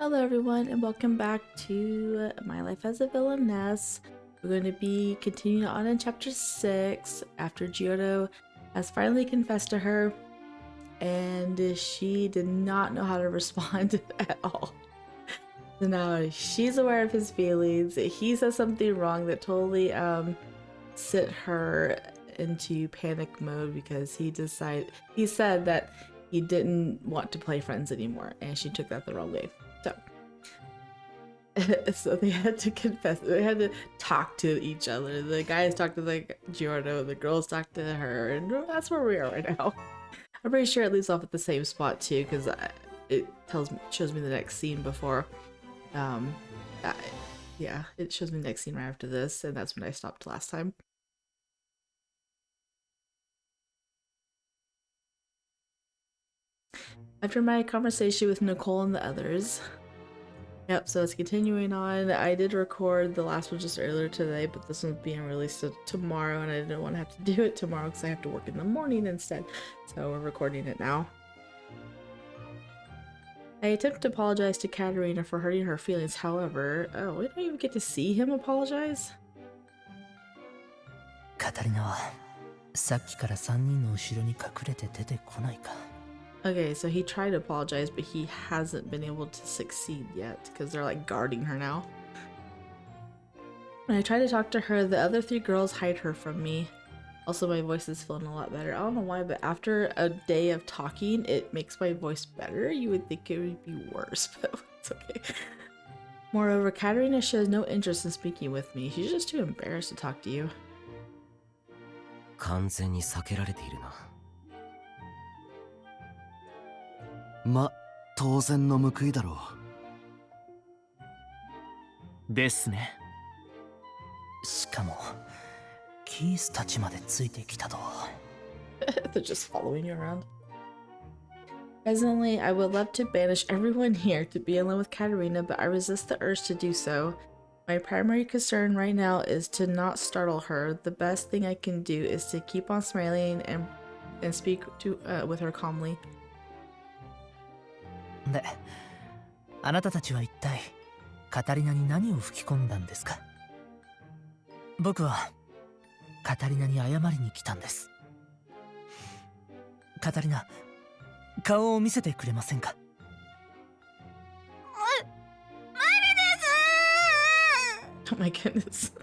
Hello everyone and welcome back to My Life as a Villainess. We're going to be continuing on in chapter 6 after Geordo has finally confessed to her and she did not know how to respond at all. So now she's aware of his feelings. He says something wrong that totally sent her into panic mode because he said that he didn't want to play friends anymore and she took that the wrong way. So they had to confess. They had to talk to each other. The guys talked to Geordo, the girls talked to her, and that's where we are right now. I'm pretty sure it leaves off at the same spot too, because it shows me the next scene before. Yeah, it shows me the next scene right after this, and that's when I stopped last time. After my conversation with Nicole and the others. Yep, so it's continuing on. I did record the last one just earlier today, but this one's being released tomorrow, and I didn't want to have to do it tomorrow because I have to work in the morning instead. So we're recording it now. I attempt to apologize to Katerina for hurting her feelings, however... Oh, we don't even get to see him apologize? Katerina wa sakki kara 3人の後ろに隠れて出てこないか. Okay, so he tried to apologize, but he hasn't been able to succeed yet because they're like guarding her now. When I try to talk to her, the other 3 girls hide her from me. Also, my voice is feeling a lot better. I don't know why, but after a day of talking, it makes my voice better. You would think it would be worse, but it's okay. Moreover, Katerina shows no interest in speaking with me. She's just too embarrassed to talk to you. 完全に避けられているな。ま、当然の報いだろう。ですね。しかも、キースたちまでついてきたと。They're just following you around. Presently, I would love to banish everyone here to be alone with Katerina, but I resist the urge to do so. My primary concern right now is to not startle her. The best thing I can do is to keep on smiling and speak with her calmly. で、あなたたちは一体カタリナに何を吹き込んだんですか？僕はカタリナに謝りに来たんです。カタリナ、顔を見せてくれませんか？Oh my goodness.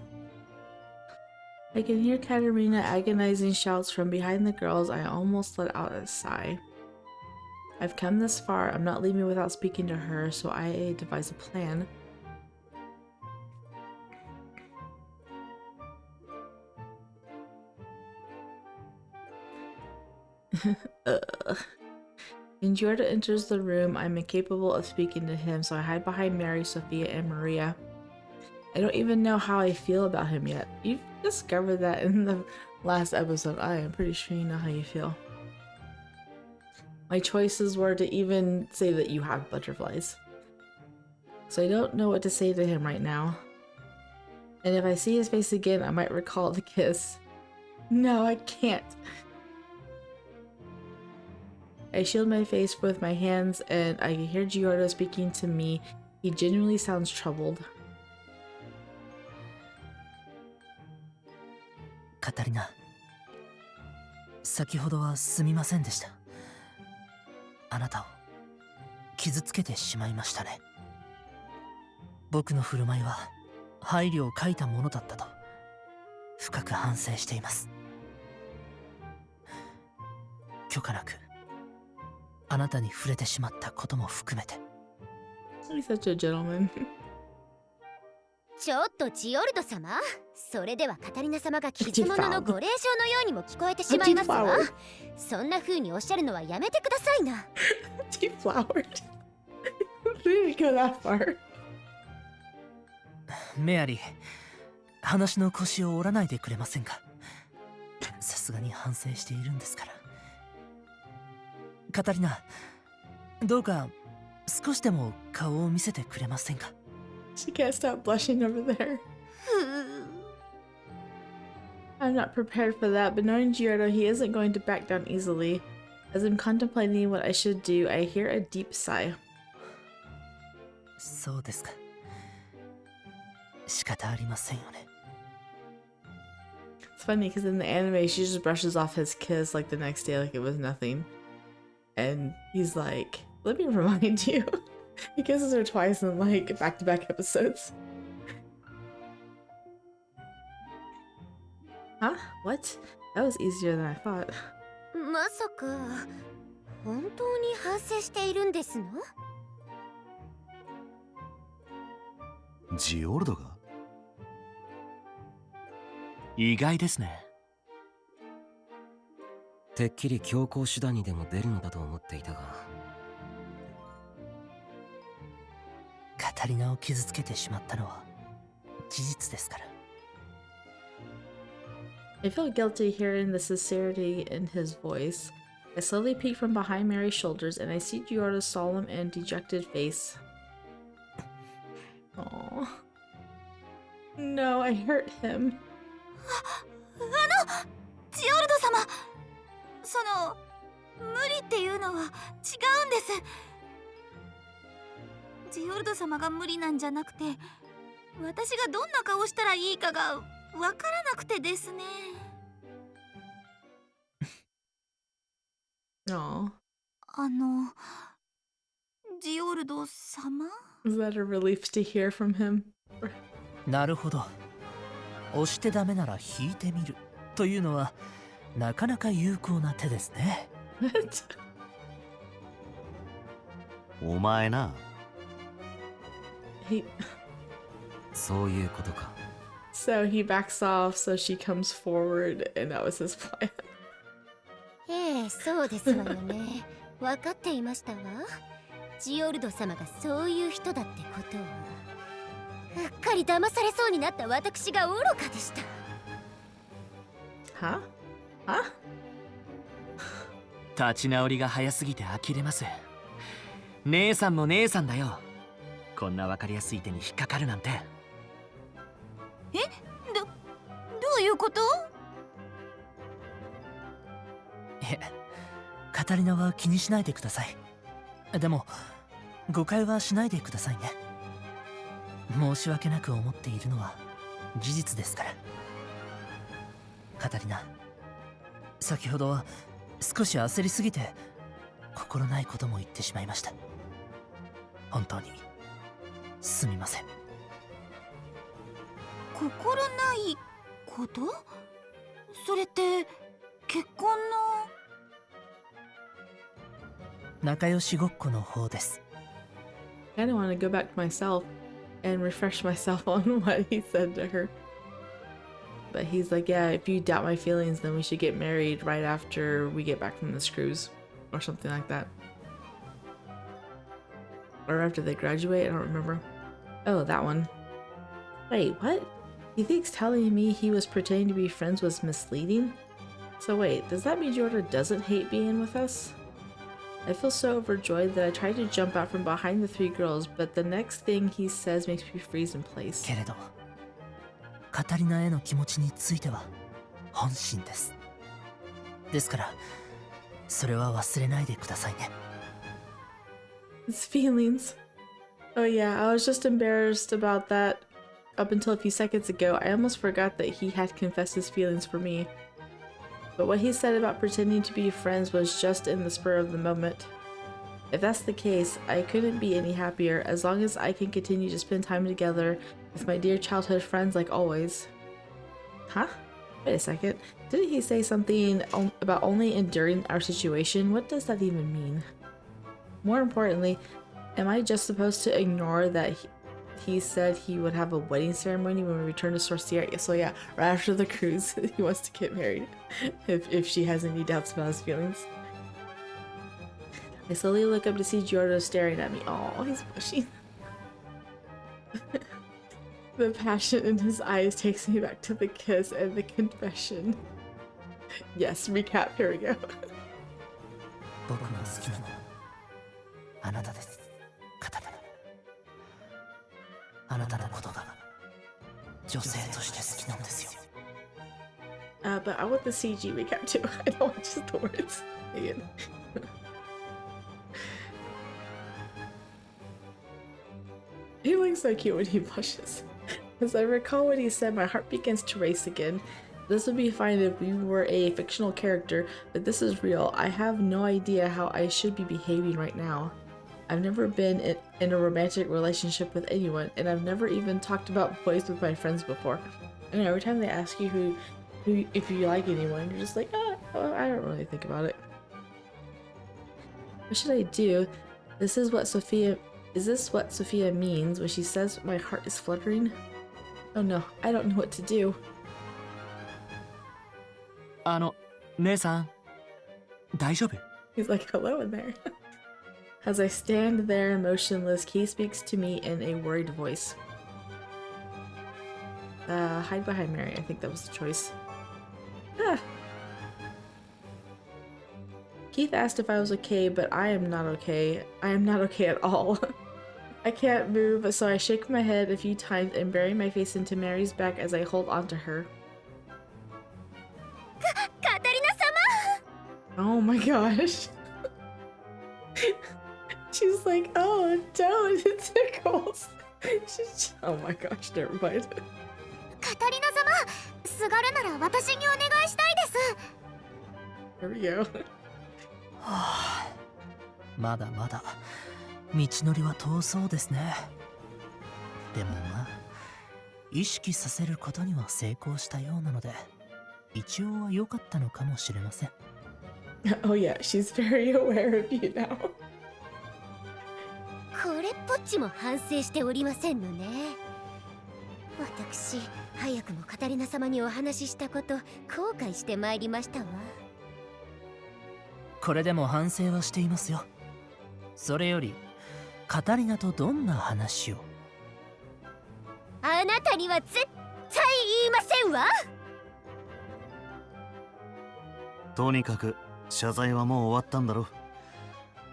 I can hear Katerina agonizing shouts from behind the girls. I almost let out a sigh. I've come this far. I'm not leaving without speaking to her, so I devise a plan. When Geordo enters the room, I'm incapable of speaking to him, so I hide behind Mary, Sophia, and Maria. I don't even know how I feel about him yet. You've discovered that in the last episode. I am pretty sure you know how you feel. My choices were to even say that you have butterflies. So I don't know what to say to him right now. And if I see his face again, I might recall the kiss. No, I can't. I shield my face with my hands and I hear Geordo speaking to me. He genuinely sounds troubled. カタリナ、先ほどはすみませんでした。あなたを傷つけてしまいましたね。僕の振る舞いは配慮を欠いたものだったと深く反省しています。許可なくあなたに触れてしまったことも含めて。He's such a gentleman. ちょっとジオルド様、それではカタリナ様が傷物のご令嬢のようにも聞こえてしまいますわ。そんな風におっしゃるのはやめてくださいな。Deflowered. We didn't go that far. メアリー、話の腰を折らないでくれませんか？さすがに反省しているんですから。カタリナ、どうか少しでも顔を見せてくれませんか？ She can't stop blushing over there. I'm not prepared for that, but knowing Geordo, he isn't going to back down easily. As I'm contemplating what I should do, I hear a deep sigh. そうですか。仕方ありませんよね。It's funny because in the anime, she just brushes off his kiss like the next day like it was nothing. And he's like, let me remind you. He kisses her twice in like back-to-back episodes. Huh? What? That was easier than I thought. まさか本当に反省しているんですの？ジオルドが？意外ですね。てっきり強行手段にでも出るのだと思っていたが。カタリナを傷つけてしまったのは事実ですから。I feel guilty hearing the sincerity in his voice. I slowly peek from behind Mary's shoulders and I see Geordo's solemn and dejected face. Aww. No, I hurt him. ジオルド様、その無理っていうのは違うんです。ジオルド様が無理なんじゃなくて、私がどんな顔したらいいかがわからなくてですね。Aww. ジオルド様？ Is that a relief to hear from him? なるほど。押してダメなら引いてみるというのはなかなか有効な手ですね。What? お前な。He... そういうことか。So he backs off so she comes forward and that was his plan. ええ、そうですわよね。分かっていましたわ。ジオルド様がそういう人だってことを。うっかり騙されそうになった私が愚かでした。Huh? Huh? 立ち直りが早すぎて呆れます。姉さんも姉さんだよ。こんな分かりやすい手に引っかかるなんて。どういうこと？いえ、カタリナは気にしないでください。でも誤解はしないでくださいね。申し訳なく思っているのは事実ですから。カタリナ、先ほどは少し焦りすぎて心ないことも言ってしまいました。本当にすみません。心ないこと？それって結婚の？仲良しごっこの方です。I don't want to go back to myself and refresh myself on what he said to her. But he's like, yeah, if you doubt my feelings, then we should get married right after we get back from this cruise. Or something like that. Or after they graduate, I don't remember. Oh, that one. Wait, what? He thinks telling me he was pretending to be friends was misleading? So wait, does that mean Geordo doesn't hate being with us? I feel so overjoyed that I tried to jump out from behind the three girls, but the next thing he says makes me freeze in place. けれど、カタリナへの気持ちについては本心です。ですから、それは忘れないでくださいね。His feelings. Oh yeah, I was just embarrassed about that up until a few seconds ago. I almost forgot that he had confessed his feelings for me. But what he said about pretending to be friends was just in the spur of the moment. If that's the case, I couldn't be any happier as long as I can continue to spend time together with my dear childhood friends like always. Huh? Wait a second. Didn't he say something about only enduring our situation? What does that even mean? More importantly, am I just supposed to ignore that he said he would have a wedding ceremony when we return to Sorcier? So yeah, right after the cruise, he wants to get married if she has any doubts about his feelings. I slowly look up to see Geordo staring at me. Oh, he's blushing. The passion in his eyes takes me back to the kiss and the confession. Yes, recap, here we go. 僕の好きなのはあなたです、カタリナ。あなたのことが女性として好きなんですよ。But I want the CG recap too. I don't want just the words again. He looks so cute when he blushes. As I recall what he said, my heart begins to race again. This would be fine if we were a fictional character, but this is real. I have no idea how I should be behaving right now. I've never been in a romantic relationship with anyone, and I've never even talked about boys with my friends before. And every time they ask you who if you like anyone, you're just like, I don't really think about it. What should I do? Is this what Sophia means when she says my heart is fluttering? Oh no, I don't know what to do. 姉さん、大丈夫？ He's like, hello in there. As I stand there motionless, Key speaks to me in a worried voice. Hide behind Mary. I think that was the choice. Ah. Keith asked if I was okay, but I am not okay. I am not okay at all. I can't move, so I shake my head a few times and bury my face into Mary's back as I hold onto her. Oh my gosh. She's like, oh, don't, it tickles. Oh my gosh, never mind. カタリナ様、すがるなら私にお願いしたいです。 Here we go. はあ、まだまだ道のりは遠そうですね。でもまあ、意識させることには成功したようなので、一応は良かったのかもしれません。Oh yeah, she's very aware of you now. これっぽっちも反省しておりませんのね。私、早くもカタリナ様にお話ししたこと後悔してまいりましたわ。これでも反省はしていますよ。それよりカタリナとどんな話を？あなたには絶対言いませんわ。とにかく謝罪はもう終わったんだろ。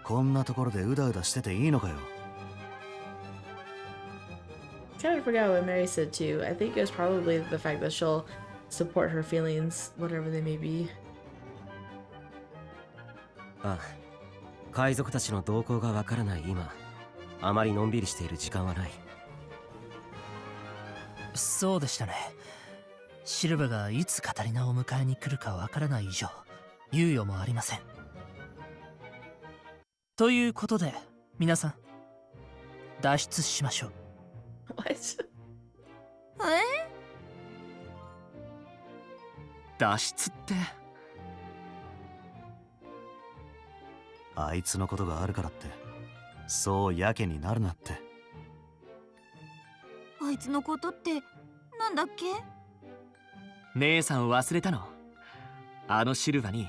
こんなところでうだうだしてていいのかよ。Kind of forgot what Mary said too. I think it was probably the fact that she'll support her feelings, whatever they may be. ああ、海賊たちの動向がわからない今、あまりのんびりしている時間はない。そうでしたね。シルバがいつカタリナを迎えに来るかわからない以上、猶予もありません。ということで、皆さん、脱出しましょう。What? 脱出って？あいつのことがあるからってそうやけになるなって。あいつのことってなんだっけ？姉さん忘れたの？あのシルバに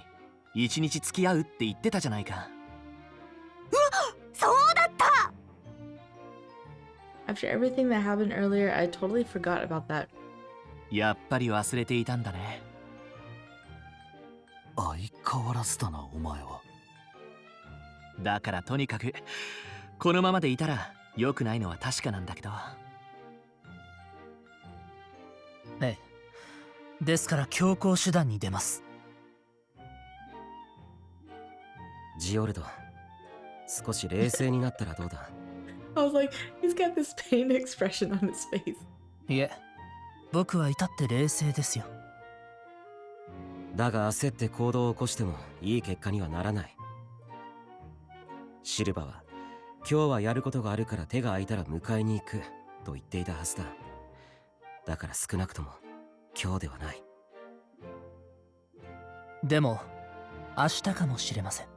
一日付き合うって言ってたじゃないか。そうだった！ After everything that happened earlier, I totally forgot about that. やっぱり忘れていたんだね。相変わらずだなお前は。だからとにかくこのままでいたら良くないのは確かなんだけど。ええ。ですから強硬手段に出ます。ジオルド、少し冷静になったらどうだ？ I was like, he's got this pained expression on his face. いえ、僕は至って冷静ですよ。だが焦って行動を起こしてもいい結果にはならない。シルバは今日はやることがあるから手が空いたら迎えに行くと言っていたはずだ。だから少なくとも今日ではない。でも明日かもしれません。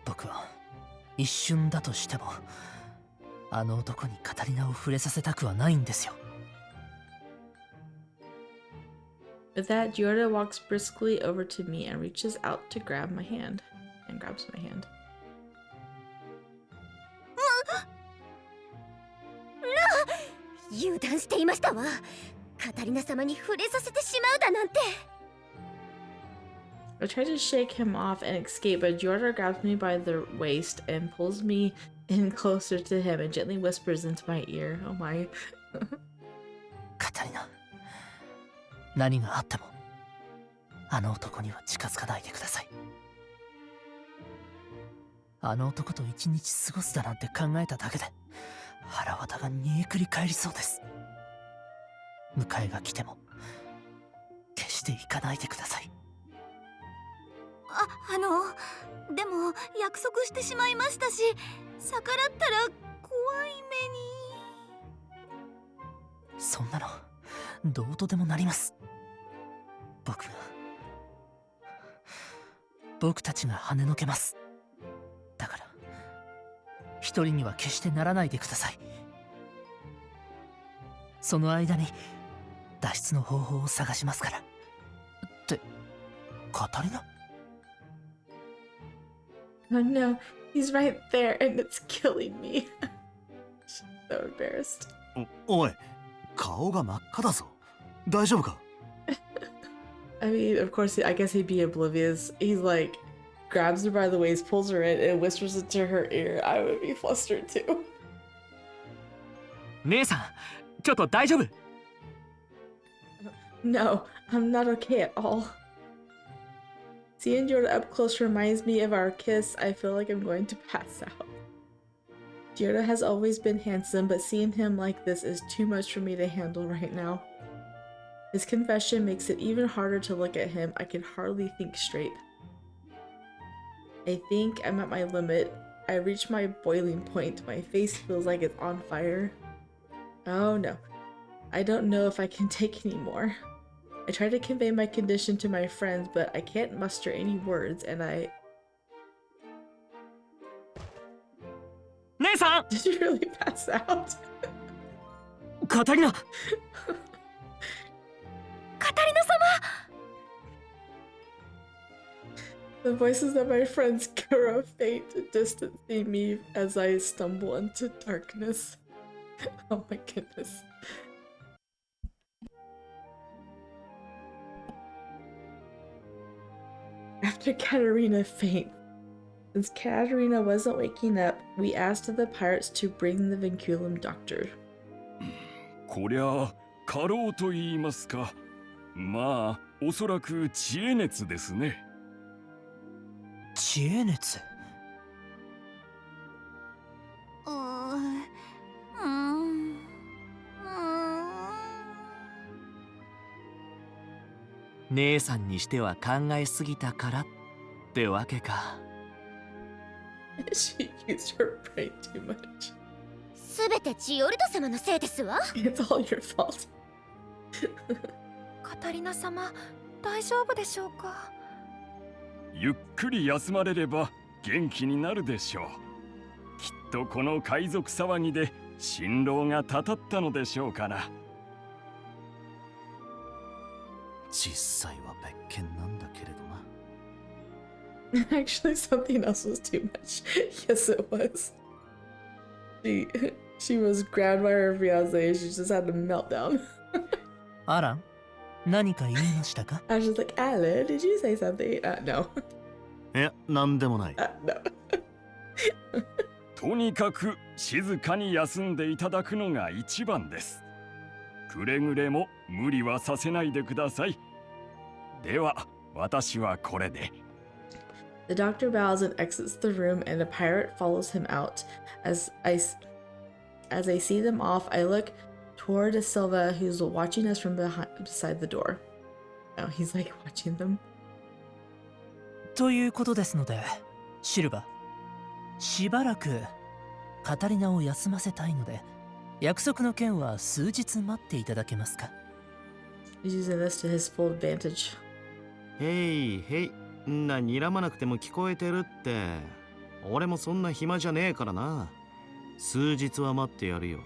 僕は一瞬だとしてもあの男にカタリナを触れさせたくはないんですよ。With that, Geordo walks briskly over to me and reaches out to grab my hand. And grabs my hand. 油断していましたわ。カタリナ様に触れさせてしまうだなんて。I try to shake him off and escape, but Geordo grabs me by the waist and pulls me in closer to him and gently whispers into my ear. Oh my. カタリナ、何があってもあの男には近づかないでください。あの男と一日過ごすだなんて考えただけで腹渡が煮えくり返りそうです。迎えが来ても決して行かないでください。でも約束してしまいましたし、逆らったら怖い目に。そんなのどうとでもなります。僕たちが跳ねのけます。だから一人には決してならないでください。その間に脱出の方法を探しますから。ってカタリナ？ Oh no, he's right there and it's killing me. She's so embarrassed. おい、顔が真っ赤だぞ。大丈夫か？ I mean, of course, I guess he'd be oblivious. He's like, grabs her by the waist, pulls her in, and whispers into her ear. I would be flustered too. 姉さん、ちょっと大丈夫？ No, I'm not okay at all. Seeing Geordo up close reminds me of our kiss. I feel like I'm going to pass out. Geordo has always been handsome, but seeing him like this is too much for me to handle right now. His confession makes it even harder to look at him. I can hardly think straight. I think I'm at my limit. I reached my boiling point. My face feels like it's on fire. Oh no. I don't know if I can take any more. I try to convey my condition to my friends, but I can't muster any words, and I... 姉さん！ Did you really pass out? カタリナ！カタリナ様！ The voices of my friends grow faint, distancing me as I stumble into darkness. Oh my goodness. After Katarina faints, since Katarina wasn't waking up, we asked the pirates to bring the vinculum doctor. こりゃ過労と言いますか。まあおそらく知恵熱ですね。知恵熱？姉さんにしては考えすぎたからってわけか。She used her brain too much. すべてジオルド様のせいですわ。It's all your fault. カタリナ様、大丈夫でしょうか？ゆっくり休まれれば元気になるでしょう。きっとこの海賊騒ぎで心労がたたったのでしょうから。実際は別件なんだけれどな。Actually, something else was too much. Yes, it was. She was grabbed by her fiance. She just had a meltdown. アラン、何か言いましたか？ I was just like, Alan, did you say something? No. いや、なんでもない。No. とにかく静かに休んでいただくのが一番です。くれぐれも無理はさせないでください。では、私はこれで。The doctor bows and exits the room, and a pirate follows him out. As I see them off, I look toward Silva, who's watching us from beside the door. Oh, he's like watching them. ということですので、シルバ、しばらくカタリナを休ませたいので、約束の件は数日待っていただけますか？ He's using this to his full advantage. へいへい、んな睨まなくても聞こえてるって。俺もそんな暇じゃねえからな。数日は待ってやるよ。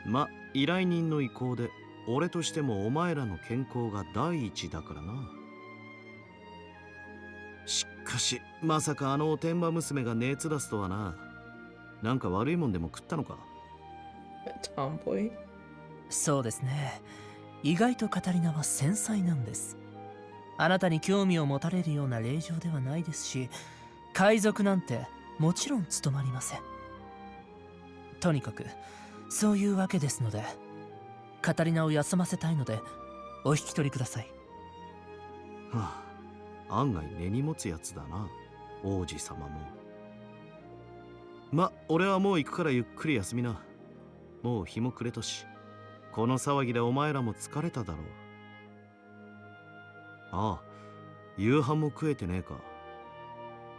ま、依頼人の意向で、俺としてもお前らの健康が第一だからな。しかし、まさかあのおてんば娘が熱出すとはな。なんか悪いもんでも食ったのか？ Tomboy. そうですね。意外とカタリナは繊細なんです。あなたに興味を持たれるような令状ではないですし、海賊なんてもちろん務まりません。とにかくそういうわけですので、カタリナを休ませたいのでお引き取りください。はあ、案外根に持つやつだな、王子様も。ま、俺はもう行くからゆっくり休みな。もう日も暮れたし、この騒ぎでお前らも疲れただろう。ああ、夕飯も食えてねえか。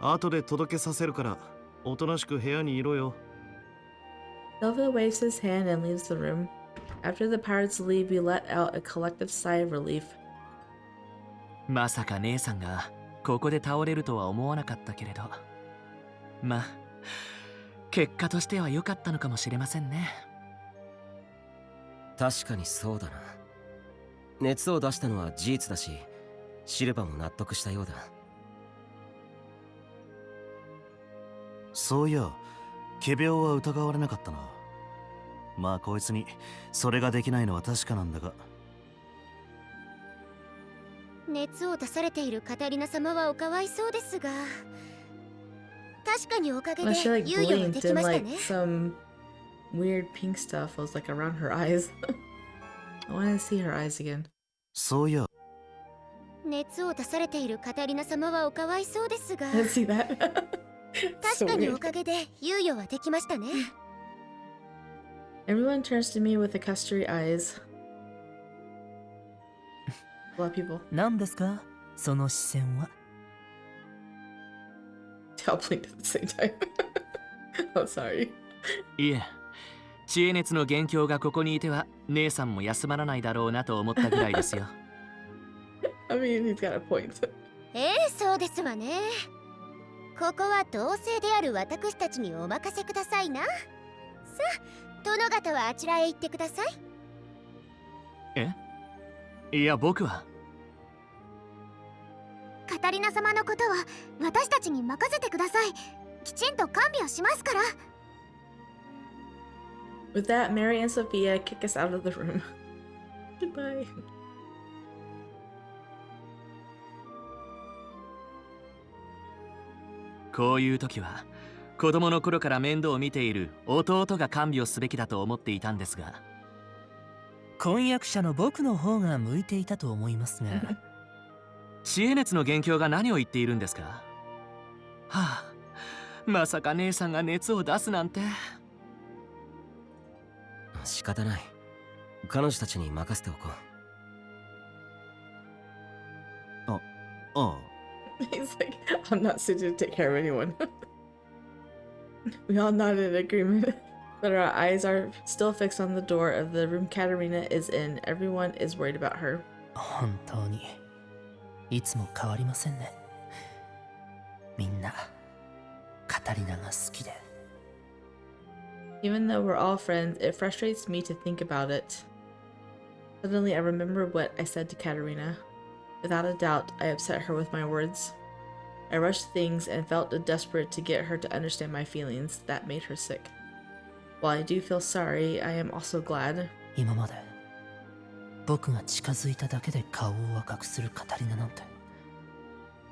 後で届けさせるから、おとなしく部屋にいろよ。Silva waves his hand and leaves the room. After the pirates leave, we let out a collective sigh of relief. まさか姉さんがここで倒れるとは思わなかったけれど、まあ結果としては良かったのかもしれませんね。確かにそうだな。熱を出したのは事実だし、シルバも納得したようだ。そういや、仮病は疑われなかったな。まあこいつにそれができないのは確かなんだが。熱を出されているカタリナ様はおかわいそうですが、確かにおかげ Well, she で like 猶予がで blinked き and ました like ね。 some weird pink stuff was like around her eyes. I want to see her eyes again. そういや、熱を出されているカタリナ様はおかわいそうですが、 I didn't see that. 確 So かにお weird. かげで猶予はできましたね。 Everyone turns to me with the custody eyes. A lot of people. 何ですかその視線は。 They all blinked at the same time. Oh, sorry. いえ、知恵熱の元凶がここにいては姉さんも休まらないだろうなと思ったぐらいですよ。I mean, he's got a point. そうですわね。ここは同性である私たちにお任せくださいな。さあ、殿方はあちらへ行ってください。いや、僕は。カタリナ様のことは私たちに任せてください。きちんと看病しますから。With that, Mary and Sophia kick us out of the room. Goodbye. こういう時は子供の頃から面倒を見ている弟が看病すべきだと思っていたんですが、婚約者の僕の方が向いていたと思いますが。知恵熱の元凶が何を言っているんですか。はあ、まさか姉さんが熱を出すなんて。仕方ない。彼女たちに任せておこう。ああ。He's like, I'm not suited to take care of anyone. We all nodded in agreement, but our eyes are still fixed on the door of the room Katerina is in. Everyone is worried about her. 本当にいつも変わりませんね。みんなカタリナが好きで。 Even though we're all friends, it frustrates me to think about it. Suddenly, I remember what I said to Katerina. Without a doubt, I upset her with my words. I rushed things and felt desperate to get her to understand my feelings. That made her sick. While I do feel sorry, I am also glad. 今まで僕が近づいただけで顔を赤くするカタリナなんて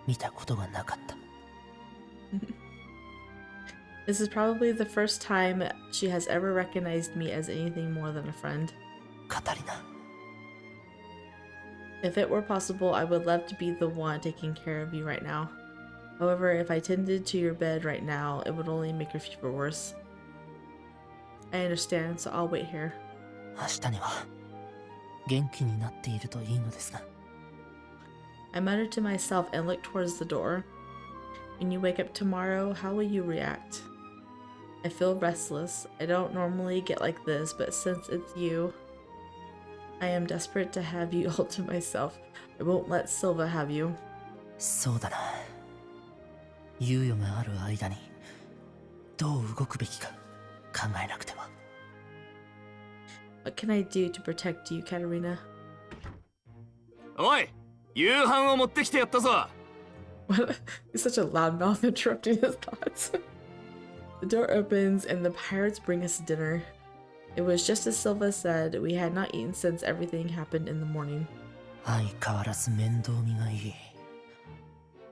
見たことがなかった。This is probably the first time she has ever recognized me as anything more than a friend. カタリナ。 If it were possible, I would love to be the one taking care of you right now. However, if I tended to your bed right now, it would only make your fever worse. I understand, so I'll wait here. 明日には元気になっているといいのですが。 I muttered to myself and looked towards the door. When you wake up tomorrow, how will you react? I feel restless. I don't normally get like this, but since it's you, I am desperate to have you all to myself. I won't let Silva have you. そうだな。猶予がある間にどう動くべきか考えなくては。 What can I do to protect you, Katerina? おい、夕飯を持ってきてやったぞ。 What? He's such a loudmouth interrupting his thoughts. The door opens and the pirates bring us dinner. It was just as Silva said, we had not eaten since everything happened in the morning. 相変わらず面倒見がいい。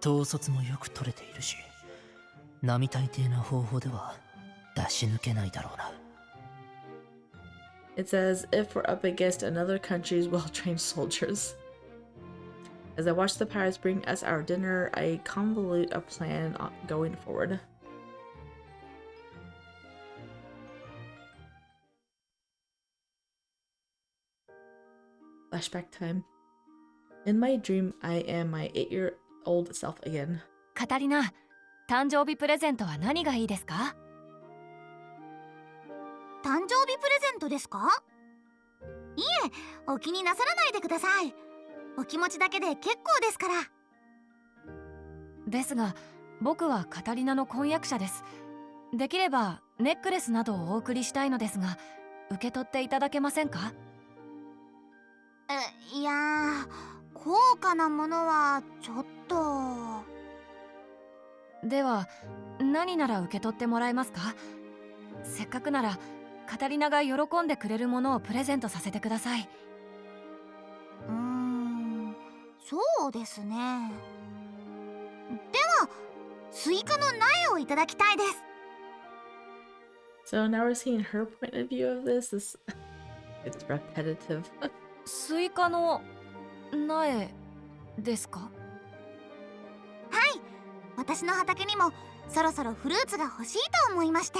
統率もよく取れているし、並大抵な方法では出し抜けないだろうな。 It's as if we're up against another country's well-trained soldiers. As I watch the pirates bring us our dinner, I convolute a plan going forward. Flashback time. In my dream, I am my 8-year-old self again. カタリナ、誕生日プレゼントは何がいいですか？誕生日プレゼントですか？いえ、お気になさらないでください。お気持ちだけで結構ですから。ですが、僕はカタリナの婚約者です。できればネックレスなどをお送りしたいのですが、受け取っていただけませんか？いやー、高価なものはちょっと。では、何なら受け取ってもらえますか？せっかくならカタリナが喜んでくれるものをプレゼントさせてください。そうですね。では、スイカの苗をいただきたいです。So now we're seeing her point of view of this. It's repetitive. スイカの苗ですか？はい、私の畑にもそろそろフルーツが欲しいと思いまして。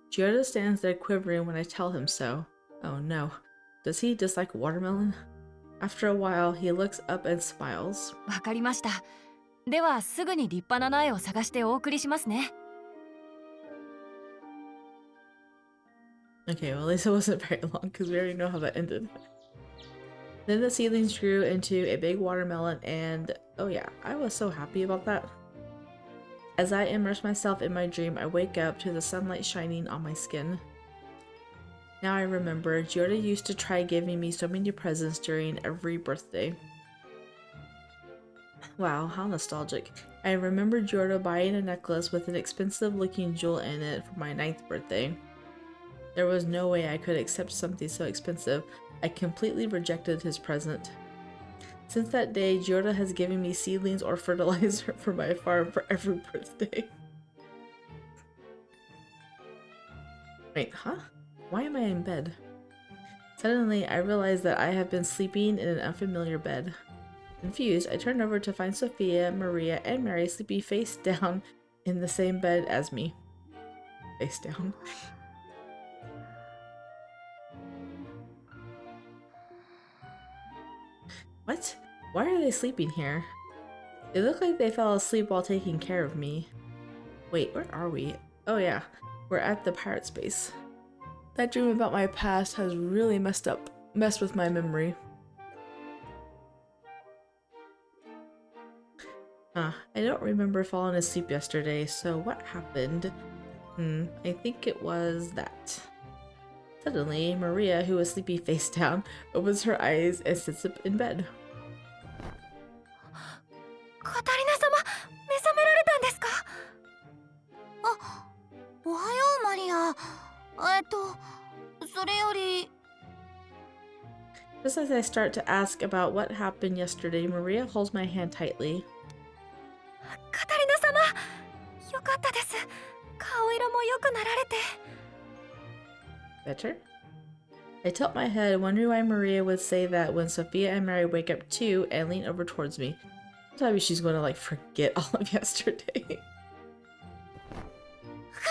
Geordo stands there quivering when I tell him so. Oh no. Does he dislike watermelon? After a while, he looks up and smiles. わかりました。ではすぐに立派な苗を探してお送りしますね。Okay, well at least it wasn't very long because we already know how that ended. Then the seedlings grew into a big watermelon and oh yeah, I was so happy about that. As I immerse myself in my dream, I wake up to the sunlight shining on my skin. Now I remember, Geordo used to try giving me so many presents during every birthday. Wow, how nostalgic. I remember Geordo buying a necklace with an expensive looking jewel in it for my 9th birthday. There was no way I could accept something so expensive. I completely rejected his present. Since that day, Geordo has given me seedlings or fertilizer for my farm for every birthday. Wait, huh? Why am I in bed? Suddenly, I realize that I have been sleeping in an unfamiliar bed. Confused, I turn over to find Sophia, Maria, and Mary sleeping face down in the same bed as me. Face down. What? Why are they sleeping here? They look like they fell asleep while taking care of me. Wait, where are we? Oh yeah, we're at the pirate space. That dream about my past has really messed with my memory. I don't remember falling asleep yesterday, so what happened? I think it was that. Suddenly, Maria, who was sleeping face down, opens her eyes and sits up in bed. カタリナ様、目覚められたんですか？あ、おはようマリア。それより。Just as I start to ask about what happened yesterday, Maria holds my hand tightly. カタリナ様、よかったです。顔色も良くなられて。Better? I tilt my head, wondering why Maria would say that when Sophia and Mary wake up too and lean over towards me. Maybe she's going to like forget all of yesterday. カ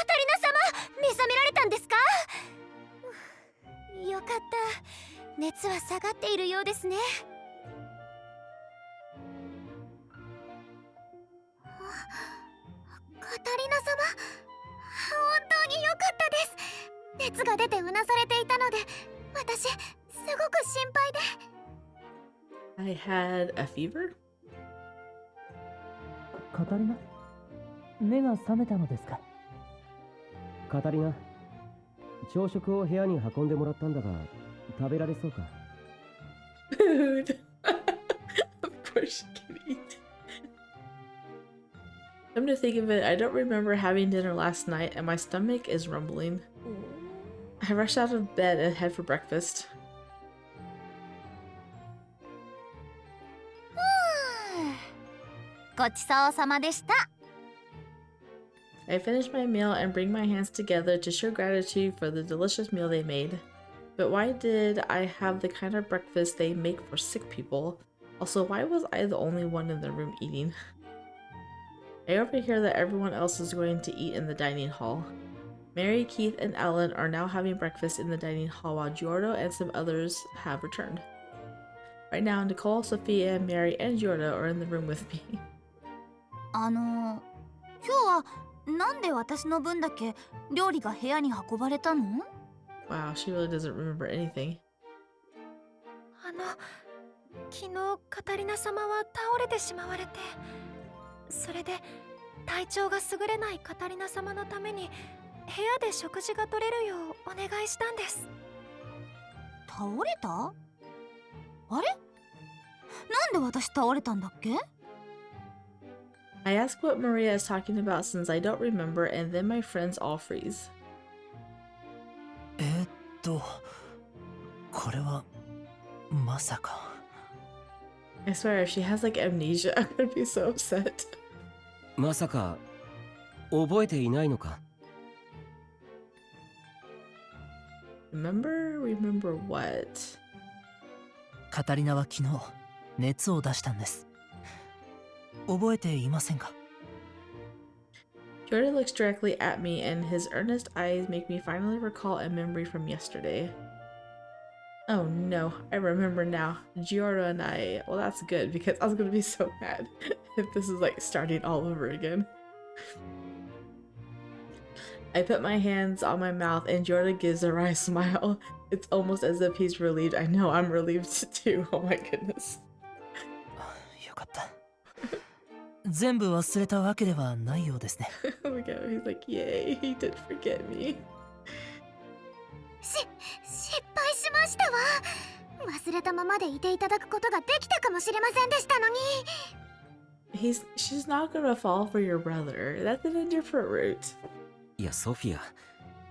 タリナ様、目覚められたんですか？よかった。熱は下がっているようですね。カタリナ様、本当によかったです。熱が出てうなされていたので、私すごく心配で。I had a fever? カタリナ、目が覚めたのですか？カタリナ、朝食を部屋に運んでもらったんだが、食べられそうか？ Food! Of course she can eat. Come to think of it, I don't remember having dinner last night and my stomach is rumbling. I rush out of bed and head for breakfast. ごちそうさまでした。I finish my meal and bring my hands together to show gratitude for the delicious meal they made. But why did I have the kind of breakfast they make for sick people? Also, why was I the only one in the room eating? I overhear that everyone else is going to eat in the dining hall. Mary, Keith, and Ellen are now having breakfast in the dining hall while Geordo and some others have returned. Right now, Nicole, Sophia, Mary, and Geordo are in the room with me. 今日はなんで私の分だけ料理が部屋に運ばれたの？ Wow, she really doesn't remember anything. 昨日カタリナ様は倒れてしまわれて、それで体調が優れないカタリナ様のために部屋で食事が取れるようお願いしたんです。倒れた？あれ？なんで私倒れたんだっけ？ I ask what Maria is talking about since I don't remember, and then my friends all freeze. これはまさか。I swear, if she has like amnesia, I'm gonna be so upset. まさか覚えていないのか？ Remember what? カタリナは昨日熱を出したんです。覚えていませんか？ Jordan looks directly at me, and his earnest eyes make me finally recall a memory from yesterday. Oh no, I remember now. Geordo and I... Well, that's good, because I was gonna be so mad if this is like starting all over again. I put my hands on my mouth, and Geordo gives a wry smile. It's almost as if he's relieved. I know I'm relieved too. Oh my goodness. よかった。全部忘れたわけではないようですね。Oh my god, he's like, yay, he did forget me. 失敗しましたわ。忘れたままでいていただくことができたかもしれませんでしたのに。She's not gonna fall for your brother. That's an indifferent route. いやソフィア、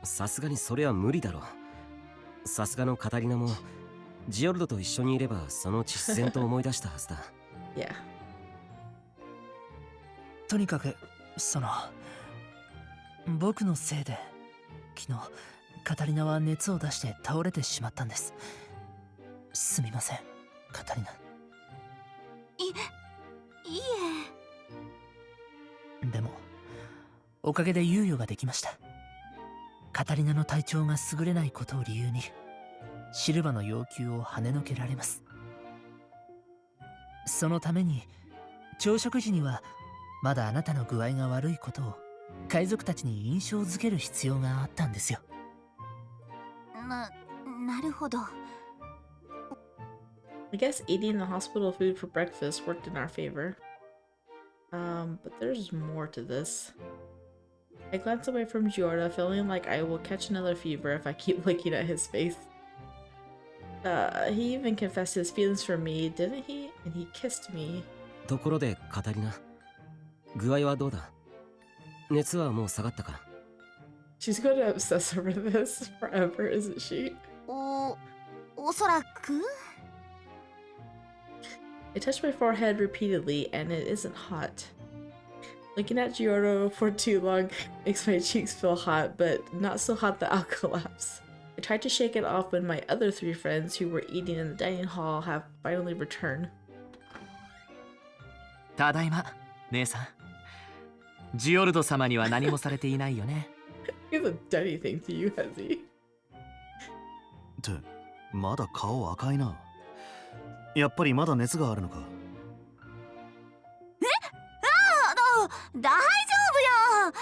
さすがにそれは無理だろう。さすがのカタリナもジオルドと一緒にいればそのうち自然と思い出したはずだ。Yeah. とにかく僕のせいで昨日カタリナは熱を出して倒れてしまったんです。すみません、カタリナ。いえ。でもおかげで猶予ができました。カタリナの体調が優れないことを理由にシルバの要求を跳ねのけられます。そのために朝食時にはまだあなたの具合が悪いことを海賊たちに印象づける必要があったんですよ。なるほど。I guess eating the hospital food for breakfast worked in our favor. But there's more to this. I glance away from Geordo, feeling like I will catch another fever if I keep looking at his face. He even confessed his feelings for me, didn't he? And he kissed me. ところでカタリナ、具合はどうだ？熱はもう下がったか？ She's going to obsess over this forever, isn't she? おそらく。I touch my forehead repeatedly, and it isn't hot. Looking at Geordo for too long makes my cheeks feel hot, but not so hot that I'll collapse. I tried to shake it off when my other three friends who were eating in the dining hall have finally returned. ただいま、姉さん。ジオルド様には何もされていないよね。He hasn't done anything to you, has he? ってまだ顔赤いな。やっぱりまだ熱があるのか？大丈夫よ。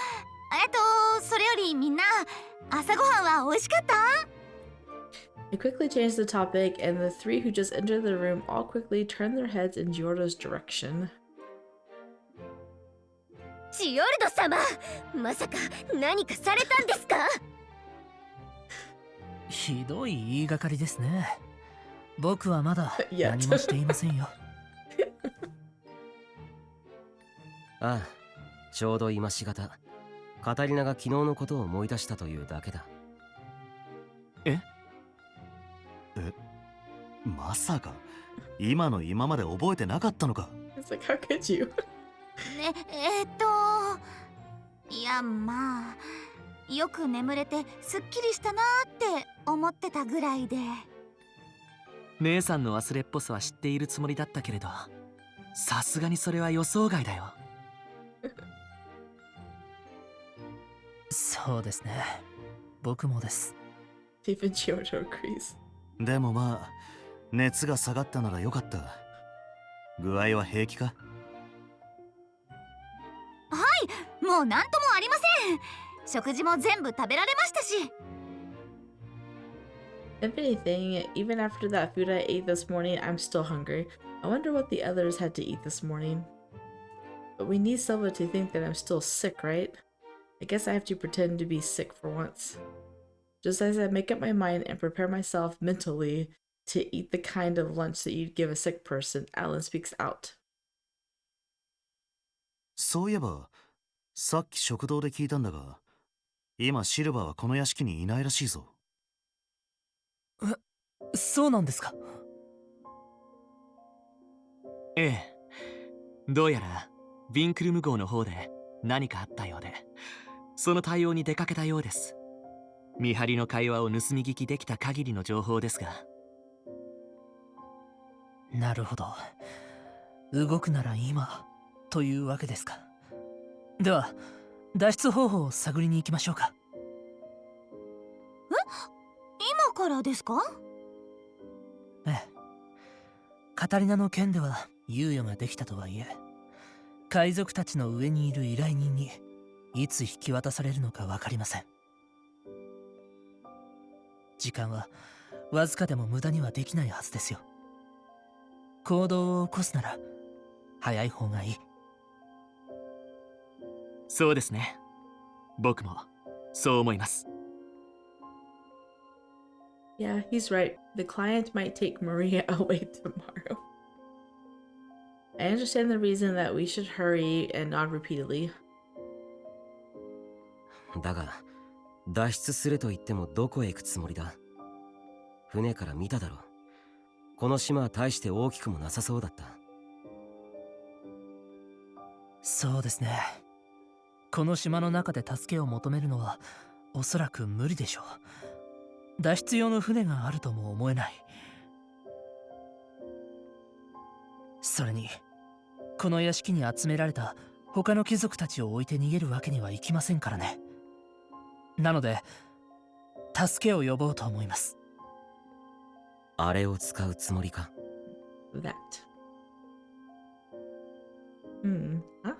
それよりみんな朝ごはんは美味しかった？ I quickly changed the topic, and the three who just entered the room all quickly turned their heads in Giordo's direction. ジオルド様、まさか何かされたんですか？ひどい言いがかりですね。僕はまだいや何もしていませんよ。ああ、ちょうど今しがたカタリナが昨日のことを思い出したというだけだ。まさか今の今まで覚えてなかったのか？ It's like, how could you? いやまあよく眠れてすっきりしたなって思ってたぐらいで。姉さんの忘れっぽさは知っているつもりだったけれど、さすがにそれは予想外だよ。そうですね。僕もです。Even Giordo agrees. でもまあ熱が下がったならよかった。具合は平気か？もうなんともありません。食事も全部食べられましたし。If anything, even after that food I ate this morning, I'm still hungry. I wonder what the others had to eat this morning. But we need Silva to think that I'm still sick, right? I guess I have to pretend to be sick for once. Just as I make up my mind and prepare myself mentally to eat the kind of lunch that you'd give a sick person, Alan speaks out. そういえば、さっき食堂で聞いたんだが、今シルバーはこの屋敷にいないらしいぞ。そうなんですか。ええ。どうやらビンクルム号の方で何かあったようで、その対応に出かけたようです。見張りの会話を盗み聞きできた限りの情報ですが。なるほど。動くなら今というわけですか。では脱出方法を探りに行きましょうか。今からですか？ええ。カタリナの件では猶予ができたとはいえ、海賊たちの上にいる依頼人にいつ引き渡されるのか分かりません。時間はわずかでも無駄にはできないはずですよ。行動を起こすなら早い方がいい。そうですね。僕もそう思います。Yeah, he's right. The client might take Maria away tomorrow. I understand the reason that we should hurry and nod repeatedly. だが、脱出すると言ってもどこへ行くつもりだ？船から見ただろう。この島は大して大きくもなさそうだった。そうですね。この島の中で助けを求めるのはおそらく無理でしょう。脱出用の船があるとも思えない。それにこの屋敷に集められた他の貴族たちを置いて逃げるわけにはいきませんからね。なので助けを呼ぼうと思います。あれを使うつもりか？ That. Huh?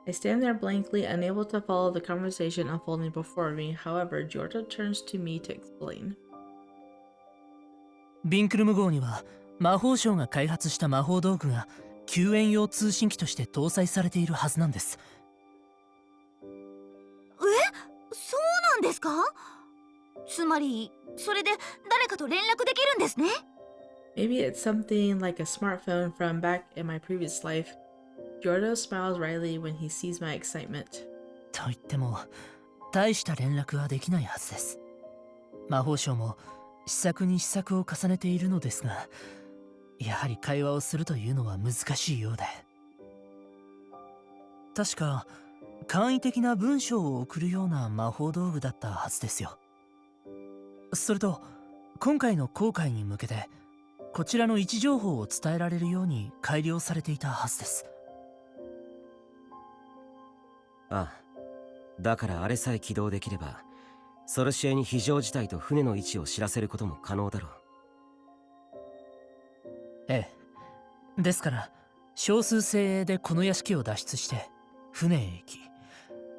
I stand there blankly, unable to follow the conversation unfolding before me. However, Geordo turns to me to explain. ビンクルム号には魔法省が開発した魔法道具が救援用通信機として搭載されているはずなんです。そうなんですか？つまりそれで誰かと連絡できるんですね。 Maybe it's something like a smartphone from back in my previous life. Geordo smiles wryly when he sees my excitement. と言っても大した連絡はできないはずです。魔法省も試作に試作を重ねているのですが、やはり会話をするというのは難しいようで。確か簡易的な文章を送るような魔法道具だったはずですよ。それと今回の航海に向けてこちらの位置情報を伝えられるように改良されていたはずです。ああ、だからあれさえ起動できればソルシエに非常事態と船の位置を知らせることも可能だろう。ええ。ですから少数精鋭でこの屋敷を脱出して船へ行き、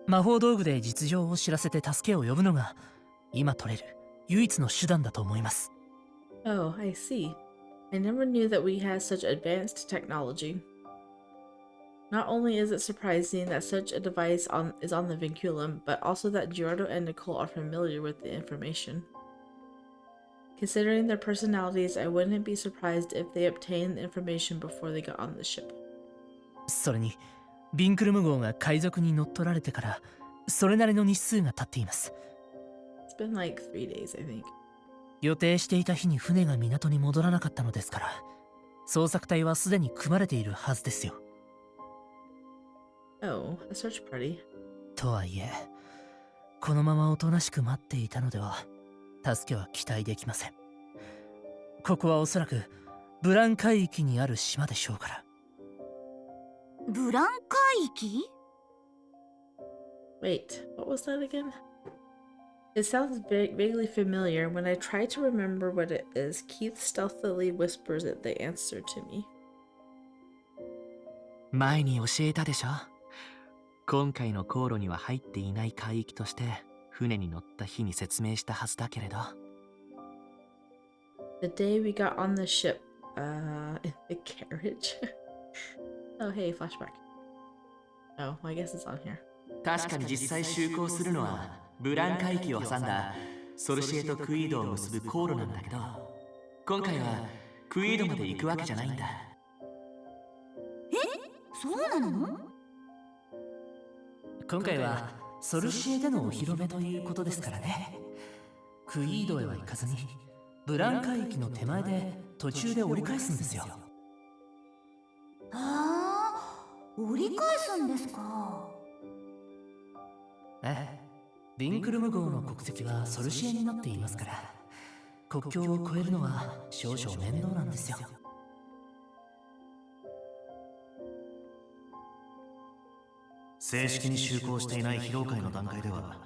魔法道具で実情を知らせて助けを呼ぶのが今取れる唯一の手段だと思います。Oh, I see. I never knew that we had such advanced technology. Not only is it surprising that such a device is on the vinculum, but also that Geordo and Nicole are familiar with the information. Considering their personalities, I wouldn't be surprised if they obtained the information before they got on the ship. それにビンクルム号が海賊に乗っ取られてからそれなりの日数が経っています。It's been like 3 days, I think. 予定していた日に船が港に戻らなかったのですから、捜索隊はすでに組まれているはずですよ。Oh, a search party. とはいえ、このままおとなしく待っていたのでは助けは期待できません。ここはおそらくブラン海域にある島でしょうから。ブラン海域？ Wait, what was that again? It sounds vaguely familiar. When I try to remember what it is, Keith stealthily whispers it the answer to me. 前に教えたでしょ。今回の航路には入っていない海域として船に乗った日に説明したはずだけれど。The day we got on the ship, in the carriage. Oh, hey, flashback. Oh, well, I guess it's on here. 確かに実際就航するのはブラン海域を挟んだソルシエとクイードを結ぶ航路なんだけど、今回はクイードまで行くわけじゃないんだ。そうなの？今回はソルシエでのお披露目ということですからね。クイードへは行かずにブラン海域の手前で途中で折り返すんですよ。折り返すんですか。ええ、ビンクルム号の国籍はソルシエになっていますから、国境を越えるのは少々面倒なんですよ。正式に就航していない披露会の段階では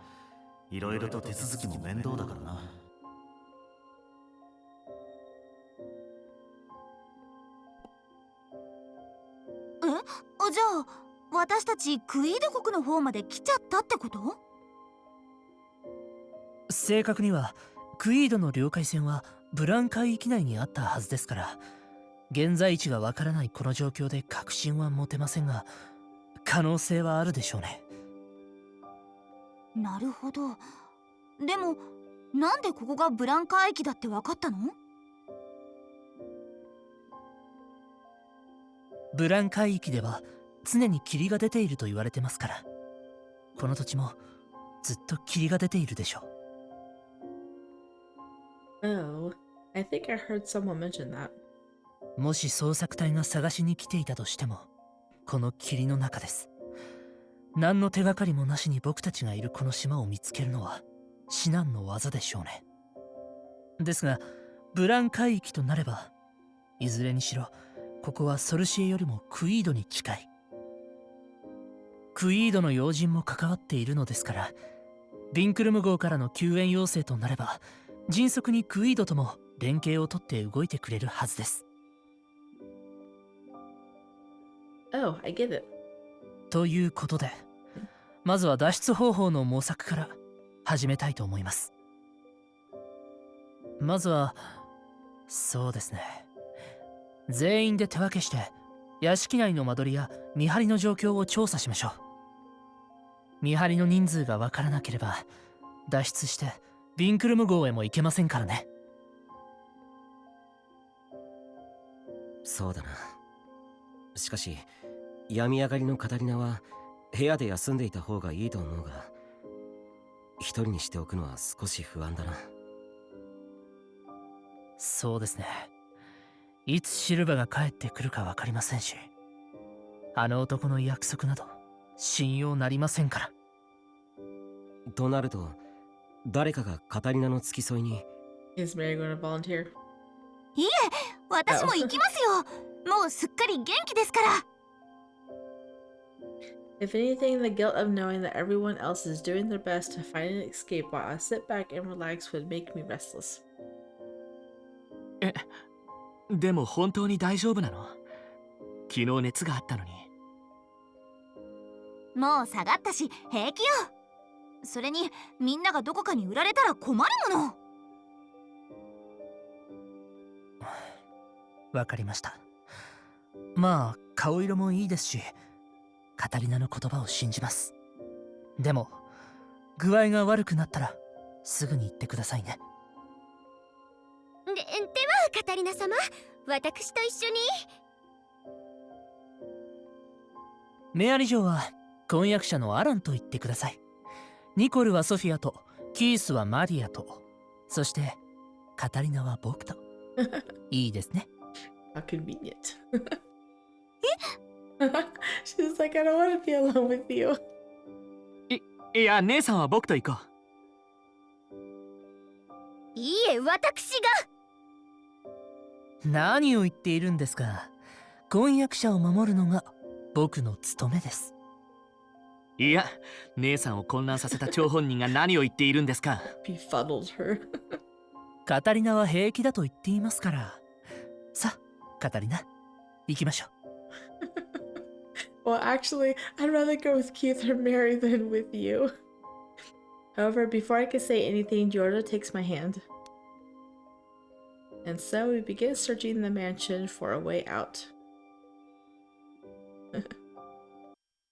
いろいろと手続きも面倒だからな。じゃあ私たちクイード国の方まで来ちゃったってこと？正確にはクイードの領海線はブラン海域内にあったはずですから、現在地がわからないこの状況で確信は持てませんが、可能性はあるでしょうね。なるほど。でもなんでここがブラン海域だって分かったの？ブラン海域では常に霧が出ていると言われてますから、この土地もずっと霧が出ているでしょう。Oh, I think I heard someone mention that. もし捜索隊が探しに来ていたとしても、この霧の中です。何の手がかりもなしに僕たちがいるこの島を見つけるのは至難の業でしょうね。ですがブラン海域となれば、いずれにしろここはソルシエよりもクイードに近い。クイードの要人も関わっているのですから、ビンクルム号からの救援要請となれば迅速にクイードとも連携をとって動いてくれるはずです。Oh, I get it. ということで、まずは脱出方法の模索から始めたいと思います。まずはそうですね、全員で手分けして屋敷内の間取りや見張りの状況を調査しましょう。見張りの人数がわからなければ脱出してビンクルム号へも行けませんからね。そうだな。しかし病み上がりのカタリナは部屋で休んでいた方がいいと思うが、一人にしておくのは少し不安だな。そうですね、いつシルバが帰ってくるか分かりませんし、あの男の約束など信用なりませんから。となると誰かがカタリナの付き添いに。 Is Mary going to volunteer? いえ、私も行きますよ。もうすっかり元気ですから。If anything, the guilt of knowing that everyone else is doing their best to find an escape while I sit back and relax would make me restless. でも本当に大丈夫なの？昨日熱があったのに。もう下がったし平気よ。それにみんながどこかに売られたら困るもの。わかりました。まあ顔色もいいですし、カタリナの言葉を信じます。でも具合が悪くなったらすぐに言ってくださいね。ではカタリナ様、私と一緒に。メアリ嬢は婚約者のアランと言ってください。ニコルはソフィアと、キースはマリアと、そしてカタリナは僕と。いいですね。How convenient. She's like, I don't want to be alone with you. いや、姉さんは僕と行こう。いいえ、私が。何を言っているんですか。婚約者を守るのが僕の務めです。いや、姉さんを混乱させた張本人が何を言っているんですか。Befuddled her. カタリナは平気だと言っていますから。さあ、カタリナ、行きましょう。Well, actually, I'd rather go with Keith or Mary than with you. However, before I could say anything, Geordo takes my hand. And so we begin searching the mansion for a way out.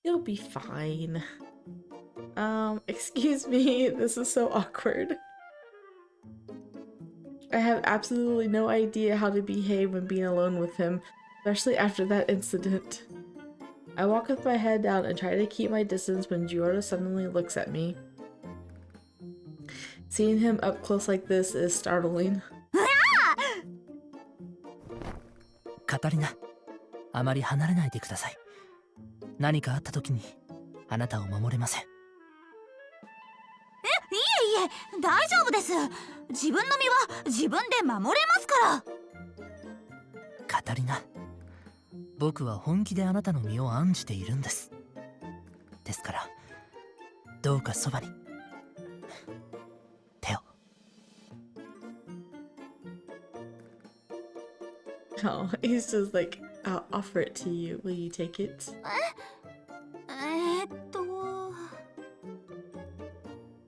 You'll be fine. Excuse me, this is so awkward. I have absolutely no idea how to behave when being alone with him, especially after that incident. I walk with my head down and try to keep my distance when Geordo suddenly looks at me. Seeing him up close like this is startling. カタリナ、あまり離れないでください。何かあった時にあなたを守れません。いえいえ、大丈夫です。自分の身は自分で守れますから。カタリナ、僕は本気であなたの身を案じているんです。ですから、どうかそばに手を。Oh, he's just like, I'll offer it to you. Will you take it?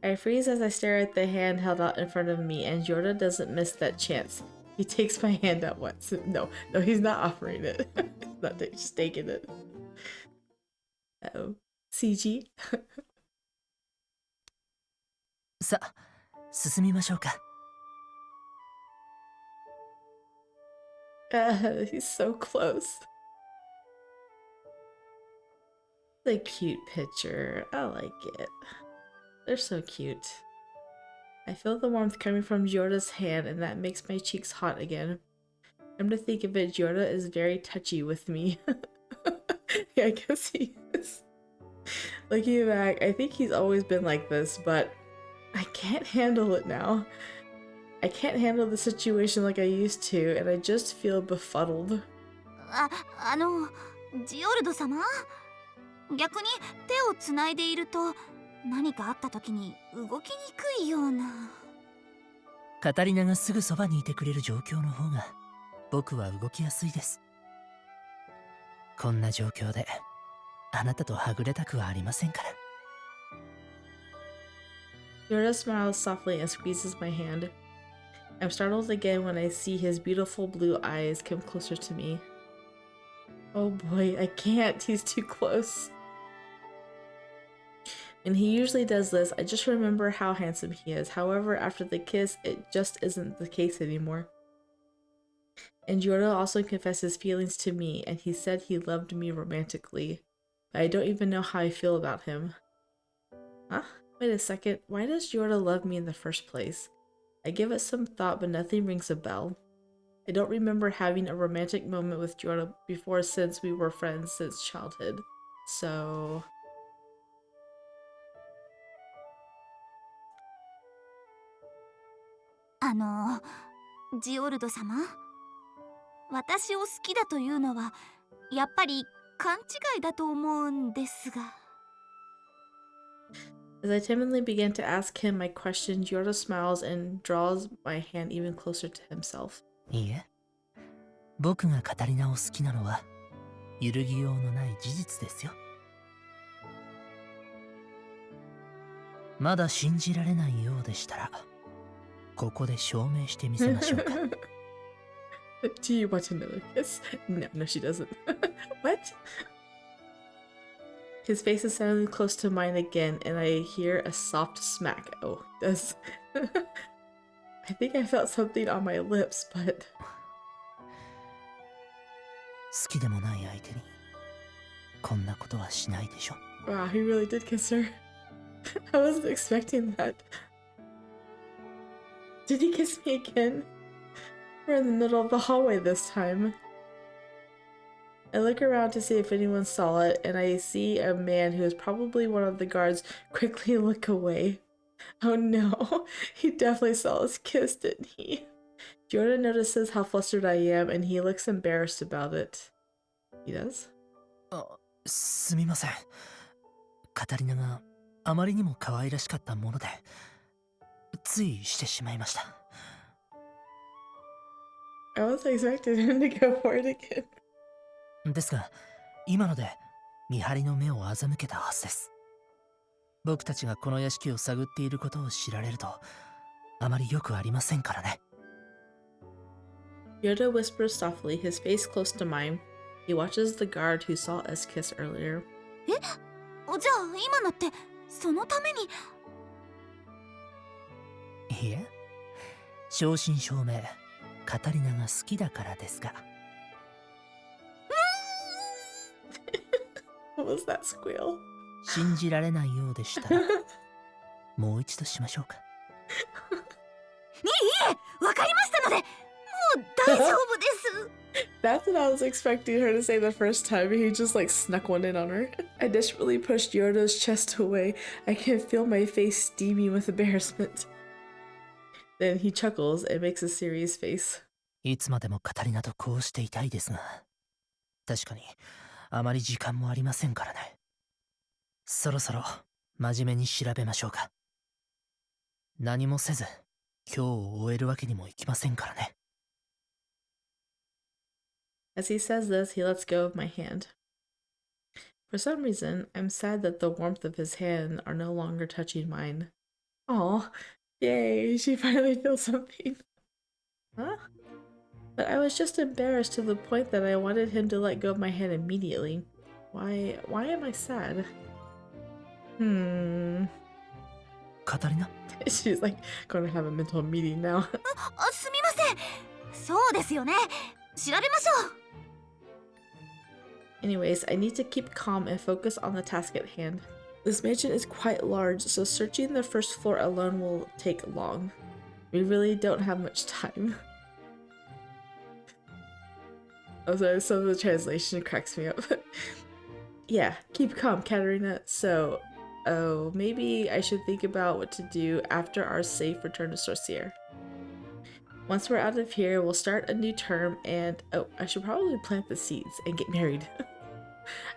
I freeze as I stare at the hand held out in front of me, and Geordo doesn't miss that chance. He takes my hand at once. No, he's not offering it. He's not just taking it. Uh-oh. CG? さあ、進みましょうか。He's so close. The cute picture. I like it. They're so cute. I feel the warmth coming from Geordo's hand, and that makes my cheeks hot again. Come to think of it, Geordo is very touchy with me. Yeah, I guess he is. Looking back, I think he's always been like this, but I can't handle it now. I can't handle the situation like I used to, and I just feel befuddled. ジオルド様、逆に手をつないでいると何かあった時に動きにくいような。カタリナがすぐそばにいてくれる状況の方が僕は動きやすいです。こんな状況であなたとはぐれたくはありませんから。Geordo smiles softly and squeezes my hand. I'm startled again when I see his beautiful blue eyes come closer to me. Oh boy, I can't. He's too close. And he usually does this. I just remember how handsome he is. However, after the kiss, it just isn't the case anymore. And Geordo also confessed his feelings to me, and he said he loved me romantically. But I don't even know how I feel about him. Huh? Wait a second. Why does Geordo love me in the first place? I give it some thought, but nothing rings a bell. I don't remember having a romantic moment with Geordo before, since we were friends since childhood. So... "ジオルド様、私を好きだというのはやっぱり勘違いだと思うんですが。As I timidly begin to ask him my question, Geordo smiles and draws my hand even closer to himself. いいえ、僕がカタリナを好きなのは揺るぎようのない事実ですよ。まだ信じられないようでしたら、ここで証明してみせましょうか。Do you want another kiss? No, she doesn't. What? His face is suddenly close to mine again, and I hear a soft smack. Oh, it does. I think I felt something on my lips, but... 好きでもない相手にこんなことはしないでしょ。 Wow, he really did kiss her. I wasn't expecting that. Did he kiss me again? We're in the middle of the hallway this time. I look around to see if anyone saw it, and I see a man who is probably one of the guards quickly look away. Oh no, he definitely saw us kiss, didn't he? Geordo notices how flustered I am, and he looks embarrassed about it. He does? すみません。カタリナがあまりにも可愛らしかったもので、ついしてしまいました。I was expecting him to go for it again. ですが、今ので見張りの目を欺けたはずです。僕たちがこの屋敷を探っていることを知られると、あまりよくありませんからね。Geordo whispers softly, his face close to mine. He watches the guard who saw us kiss earlier. じゃあ今のってそのために。いえ、正真正銘カタリナが好きだからですが。What was that squeal? 信じられないようでしたらもう一度しましょうか。いえ、わかりましたので、もう大丈夫です。That's what I was expecting her to say the first time. He just like snuck one in on her. I desperately pushed Geordo's chest away. I can feel my face steaming with embarrassment. Then he chuckles and makes a serious face. いつまでもカタリナとこうしていたいですが、確かにあまり時間もありませんからね。そろそろ真面目に調べましょうか。何もせず今日を終えるわけにもいきませんからね。As he says this, he lets go of my hand. For some reason, I'm sad that the warmth of his hand are no longer touching mine. Aw, yay, she finally feels something. Huh? But I was just embarrassed to the point that I wanted him to let go of my hand immediately. Why am I sad? カタリナ She's like going to have a mental meeting now. すみません。そうですよね。調べましょう。Anyways, I need to keep calm and focus on the task at hand. This mansion is quite large, so searching the first floor alone will take long. We really don't have much time. Oh, sorry, some of the translation cracks me up. Yeah, keep calm, Katerina. So, maybe I should think about what to do after our safe return to Sorcier. Once we're out of here, we'll start a new term and, I should probably plant the seeds and get married.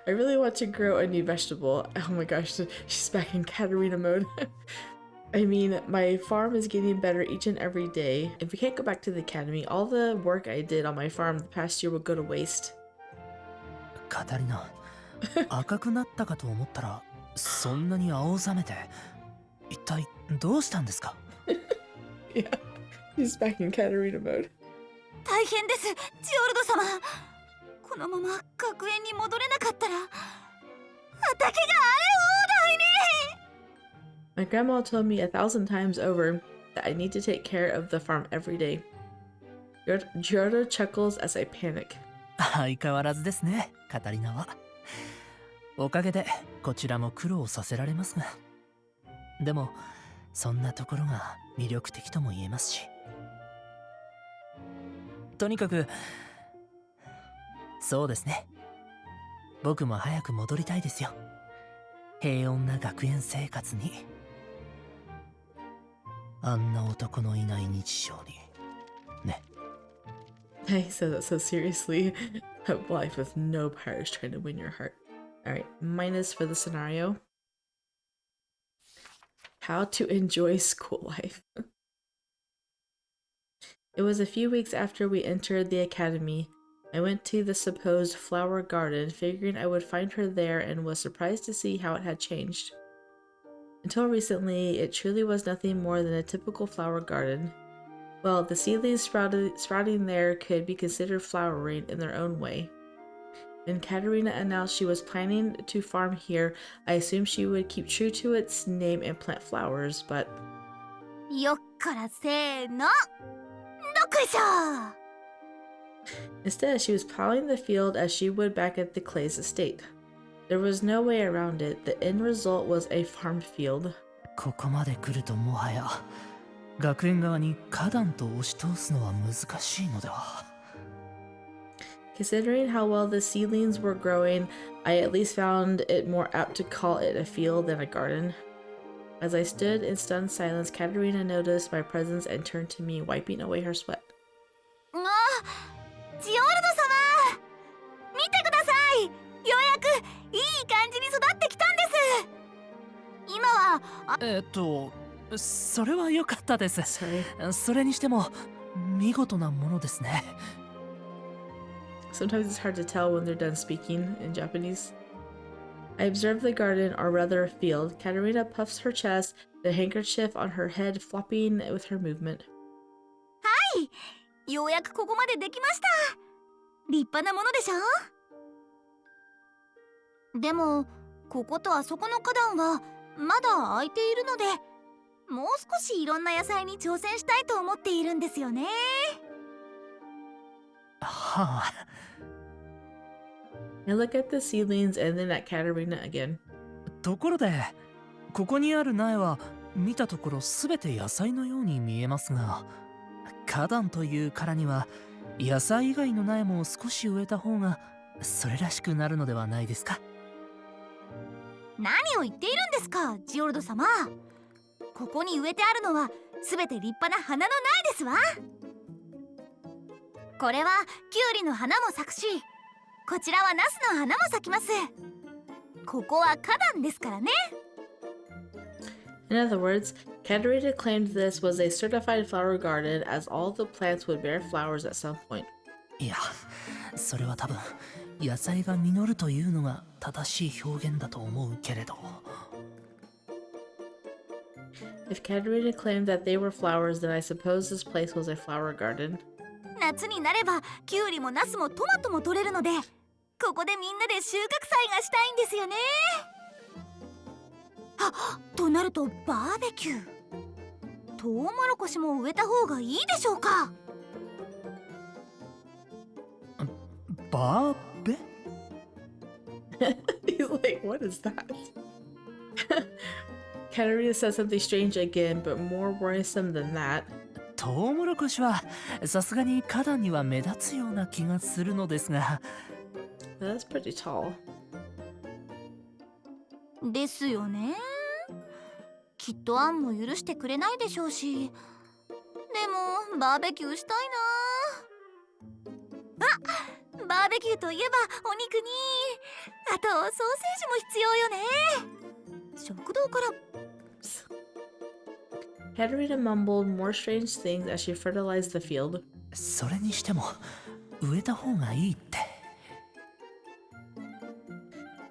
I really want to grow a new vegetable. Oh my gosh, she's back in Katerina mode. I mean, my farm is getting better each and every day. If we can't go back to the academy, all the work I did on my farm the past year will go to waste. カタリナ、赤くなったかと思ったらそんなに青ざめて、一体どうしたんですか？ Yeah, she's back in Katerina mode. 大変です、ジオルド様。このまま学園に戻れなかったら、畑が荒れ放題に。My grandma told me 1,000 times over that I need to take care of the farm every day. Geordo chuckles as I panic. 相変わらずですね、カタリナは。おかげでこちらも苦労させられますが、でもそんなところが魅力的とも言えますし。とにかくそうですね、僕も早く戻りたいですよ。平穏な学園生活に。あんな男のいない日常にね。I said that so seriously. A life with no pirates trying to win your heart. Alright, minus for the scenario. How to enjoy school life. It was a few weeks after we entered the academy. I went to the supposed flower garden, figuring I would find her there, and was surprised to see how it had changed. Until recently, it truly was nothing more than a typical flower garden. Well, the seedlings sprouting there could be considered flowering in their own way. When Katerina announced she was planning to farm here, I assumed she would keep true to its name and plant flowers, but... よっからせーの、どっこいしょ。 Instead, she was plowing the field as she would back at the Clay's estate. There was no way around it. The end result was a farmed field. ここまで来るともはや学園側に花壇と押し通すのは難しいのでは。 Considering how well the seedlings were growing, I at least found it more apt to call it a field than a garden. As I stood in stunned silence, Katerina noticed my presence and turned to me, wiping away her sweat. ジオルド様、見てください。ようやくいい感じに育ってきたんです。それは良かったです。 Sorry. それにしても見事なものですね。 Sometimes it's hard to tell when they're done speaking in Japanese. I observe the garden, or rather a field. Katarina puffs her chest, the handkerchief on her head flopping with her movement. ようやくここまでできました。立派なものでしょ。でもこことあそこの花壇はまだ空いているので、もう少しいろんな野菜に挑戦したいと思っているんですよね。はあ。 I look at the seedlings and then at Katarina again. ところでここにある苗は見たところすべて野菜のように見えますが、花壇というからには野菜以外の苗も少し植えた方がそれらしくなるのではないですか。何を言っているんですか、ジオルド様。ここに植えてあるのはすべて立派な花の苗ですわ。これはキュウリの花も咲くし、こちらはナスの花も咲きます。ここは花壇ですからね。In other words, Katarina claimed this was a certified flower garden, as all the plants would bear flowers at some point. いや、それは多分野菜が実るというのが正しい表現だと思うけれど。 If Katarina claimed that they were flowers, then I suppose this place was a flower garden. 夏になればキュウリもナスもトマトも取れるので、ここでみんなで収穫祭がしたいんですよね。となるとバーベキュー。トウモロコシも植えた方がいいでしょうか。バーベ？ He's like, what is that? Katarina says something strange again, but more worrisome than that. トウモロコシはさすがに花壇には目立つような気がするのですが。 That's pretty tall. ですよね。きっとアンも許してくれないでしょうし。でもバーベキューしたいな。あ、バーベキューといえばお肉に、あとソーセージも必要よね。食堂から。Katarina mumbled more strange things as she fertilized the field. それにしても植えた方がいいって。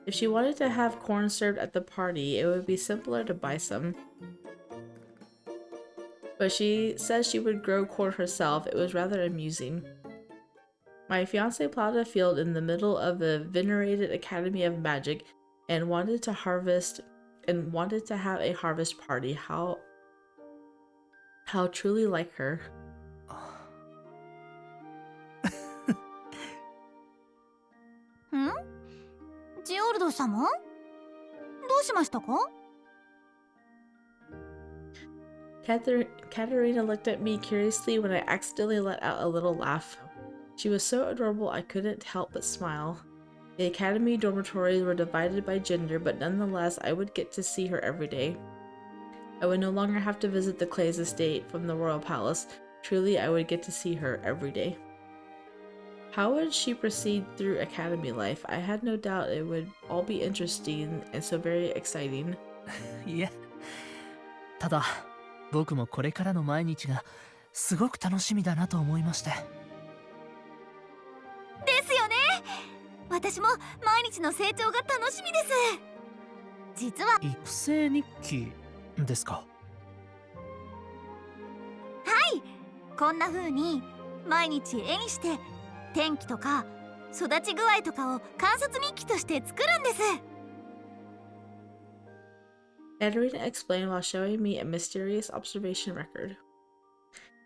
If she wanted to have corn served at the party, it would be simpler to buy some. But she says she would grow corn herself. It was rather amusing. My fiance plowed a field in the middle of the venerated Academy of Magic and wanted to have a harvest party. How truly like her. ん？ジオルド様？どうしましたか？ Katarina looked at me curiously when I accidentally let out a little laugh. She was so adorable I couldn't help but smile. The academy dormitories were divided by gender, but nonetheless I would get to see her every day. I would no longer have to visit the Clay's estate from the royal palace. Truly, I would get to see her every day. How would she proceed through academy life? I had no doubt it would all be interesting and so very exciting. いえ、ただ僕もこれからの毎日がすごく楽しみだなと思いまして。ですよね。私も毎日の成長が楽しみです。実は育成日記ですか？はい、こんな風に毎日絵にして天気とか育ち具合とかを観察日記として作るんです。Katarina explained while showing me a mysterious observation record.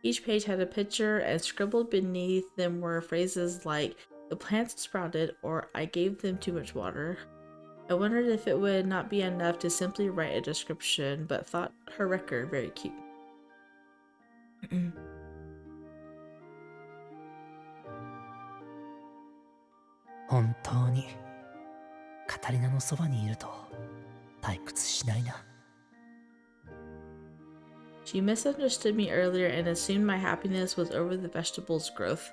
Each page had a picture, and scribbled beneath them were phrases like, "The plants sprouted," or "I gave them too much water." I wondered if it would not be enough to simply write a description, but thought her record very cute. 本当にカタリナのそばにいると退屈しないな。 She misunderstood me earlier and assumed my happiness was over the vegetable's growth.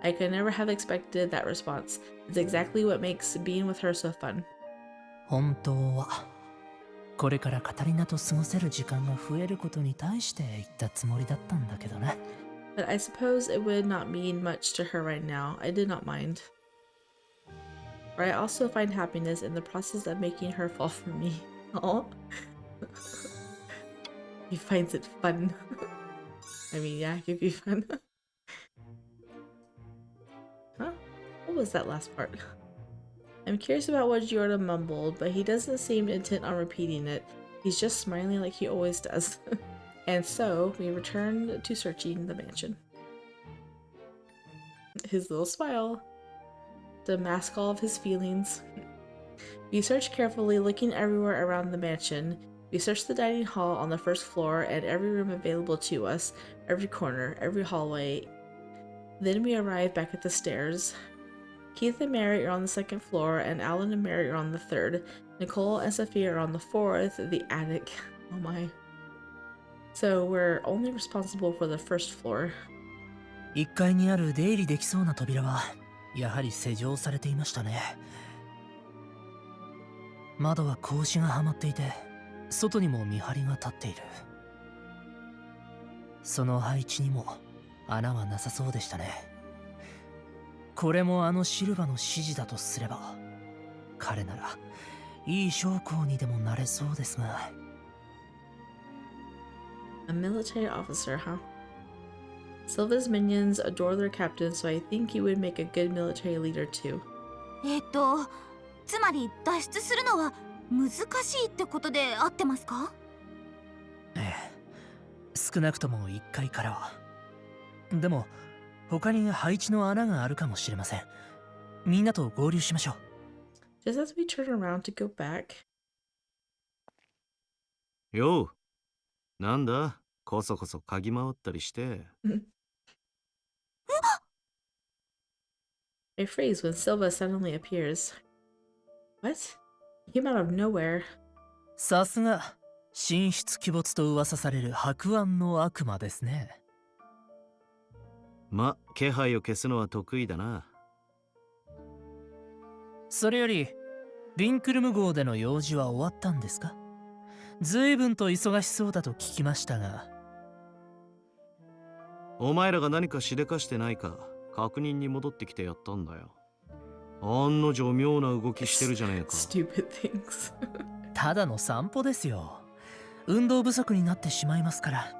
I could never have expected that response. It's exactly what makes being with her so fun. 本当はこれからカタリナと過ごせる時間が増えることに対して言ったつもりだったんだけどね。But I suppose it would not mean much to her right now. I did not mind. But I also find happiness in the process of making her fall for me. Oh. He finds it fun. I mean, yeah, it could be fun. Huh? What was that last part? I'm curious about what Geordo mumbled, but he doesn't seem intent on repeating it. He's just smiling like he always does. And so, we return to searching the mansion. His little smile to mask all of his feelings. We search carefully, looking everywhere around the mansion. We search the dining hall on the first floor and every room available to us, every corner, every hallway. Then we arrive back at the stairs. Keith and Mary are on the second floor, and Alan and Mary are on the third. Nicole and Sophia are on the fourth, the attic. Oh my. So we're only responsible for the first floor. 1階にある出入りできそうな扉はやはり施錠されていましたね。窓は格子がはまっていて、外にも見張りが立っている。その配置にも穴はなさそうでしたね。これもあのシルバの指示だとすれば、彼ならいい将校にでもなれそうですが。A military officer, huh? Silva's minions adore their captain, so I think he would make a good military leader too. つまり脱出するのは難しいってことで合ってますか？ええ、少なくとも1階からは。でも他に配置の穴があるかもしれません。みんなと合流しましょう。Just as we turn around to go back. よう、なんだ、こそこそ嗅ぎ回ったりして。I freeze when Silva suddenly appears. What? He came out of nowhere. さすが神出鬼没と噂される白暗の悪魔ですね。ま、気配を消すのは得意だな。それよりビンクルム号での用事は終わったんですか？ずいぶんと忙しそうだと聞きましたが。お前らが何かしでかしてないか確認に戻ってきてやったんだよ。案の定妙な動きしてるじゃねえか。Stupid things. ただの散歩ですよ。運動不足になってしまいますから。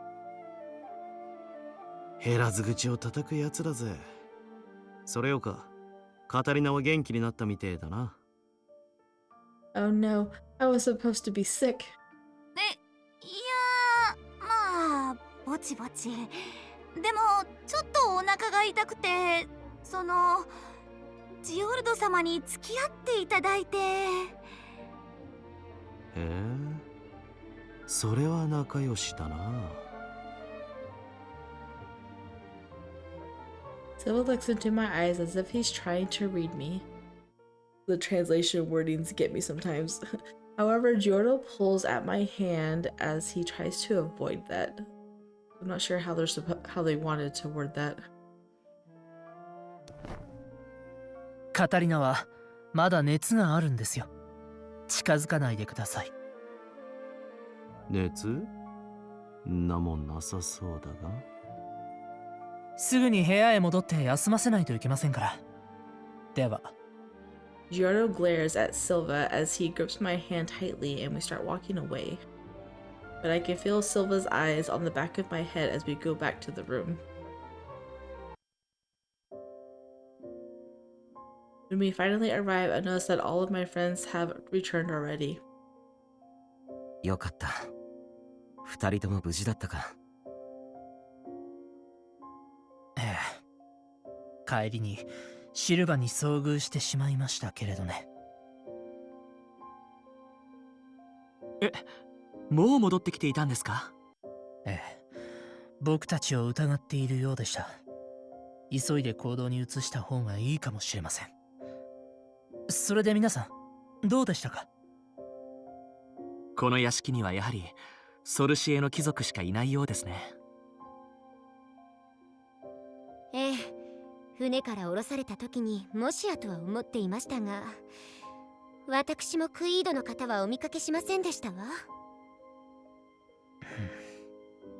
減らず口を叩くやつだぜ。それよか、カタリナは元気になったみてえだな。Oh no, I was supposed to be sick. いやまあぼちぼち。でもちょっとお腹が痛くて、ジオルド様に付き合っていただいて。へえ、それは仲良しだな。Silva looks into my eyes as if he's trying to read me. The translation wordings get me sometimes. However, Geordo pulls at my hand as he tries to avoid that. I'm not sure how they wanted to word that. カタリナはまだ熱があるんですよ。近づかないでください。熱？んなもんなさそうだが。すぐに部屋へ戻って休ませないといけませんから。では。Geordo glares at Silva as he grips my hand tightly and we start walking away. But I can feel Silva's eyes on the back of my head as we go back to the room. When we finally arrive, I notice that all of my friends have returned already. よかった。二人とも無事だったか。ええ。帰りにシルバに遭遇してしまいましたけれどね。もう戻ってきていたんですか？ええ。僕たちを疑っているようでした。急いで行動に移した方がいいかもしれません。それで皆さん、どうでしたか？この屋敷にはやはりソルシエの貴族しかいないようですね。ええ、船から降ろされた時にもしやとは思っていましたが、私もクイードの方はお見かけしませんでしたわ。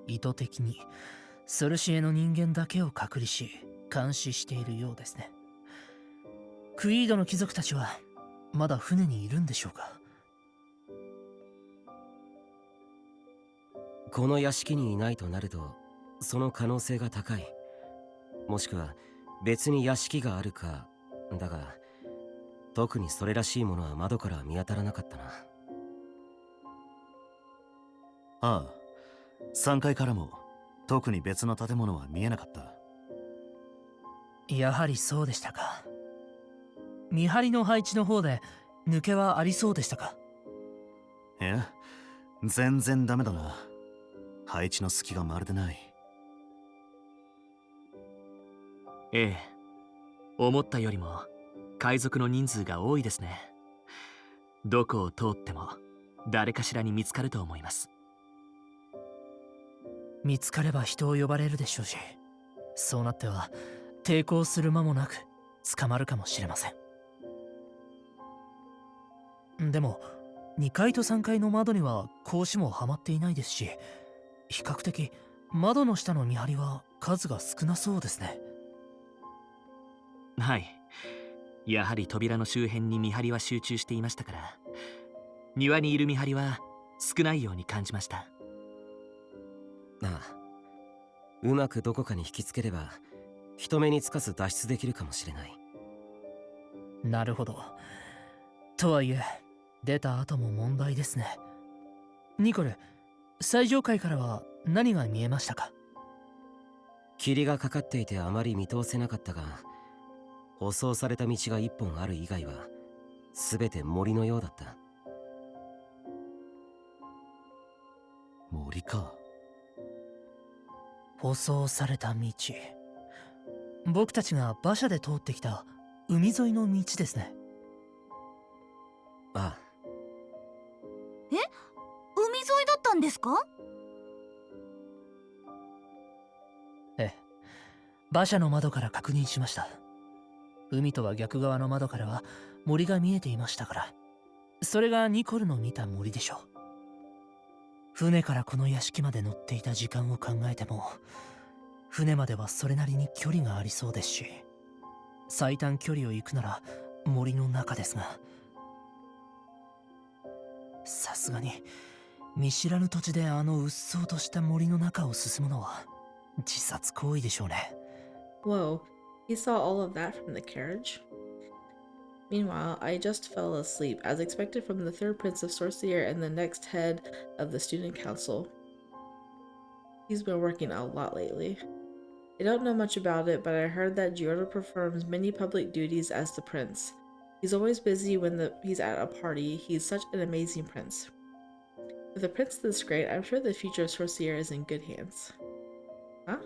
意図的にソルシエの人間だけを隔離し監視しているようですね。クイードの貴族たちはまだ船にいるんでしょうか？この屋敷にいないとなるとその可能性が高い。もしくは別に屋敷があるか。だが特にそれらしいものは窓からは見当たらなかったな。ああ、3階からも特に別の建物は見えなかった。やはりそうでしたか。見張りの配置の方で抜けはありそうでしたか？いや、全然ダメだな。配置の隙がまるでない。ええ、思ったよりも海賊の人数が多いですね。どこを通っても誰かしらに見つかると思います。見つかれば人を呼ばれるでしょうし、そうなっては抵抗する間もなく捕まるかもしれません。でも2階と3階の窓には格子もはまっていないですし、比較的窓の下の見張りは数が少なそうですね。はい、やはり扉の周辺に見張りは集中していましたから、庭にいる見張りは少ないように感じました。ああ、うまくどこかに引きつければ人目につかず脱出できるかもしれない。なるほど。とはいえ出た後も問題ですね。ニコル、最上階からは何が見えましたか？霧がかかっていてあまり見通せなかったが、舗装された道が一本ある以外は全て森のようだった。森か。舗装された道。僕たちが馬車で通ってきた海沿いの道ですね。ああ。え、海沿いだったんですか？ええ、馬車の窓から確認しました。海とは逆側の窓からは森が見えていましたから、それがニコルの見た森でしょう。船からこの屋敷まで乗っていた時間を考えても、船まではそれなりに距離がありそうですし、最短距離を行くなら森の中ですが、さすがに見知らぬ土地であのうっそうとした森の中を進むのは自殺行為でしょうね。Whoa, he saw all of that from the carriage? Meanwhile, I just fell asleep, as expected from the third prince of Sorcier and the next head of the student council. He's been working a lot lately. I don't know much about it, but I heard that Geordo performs many public duties as the prince. He's always busy when he's at a party. He's such an amazing prince. With a prince this great, I'm sure the future of Sorcier is in good hands. Huh?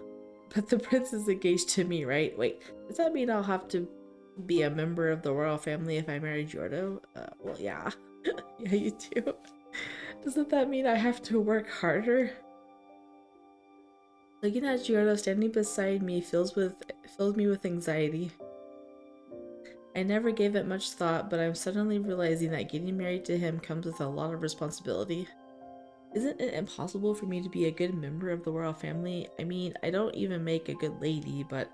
But the prince is engaged to me, right? Wait, does that mean I'll have to be a member of the royal family if I marry Geordo? Well, yeah. Yeah, you do. Doesn't that mean I have to work harder? Looking at Geordo standing beside me fills me with anxiety. I never gave it much thought, but I'm suddenly realizing that getting married to him comes with a lot of responsibility. Isn't it impossible for me to be a good member of the royal family? I mean, I don't even make a good lady, but...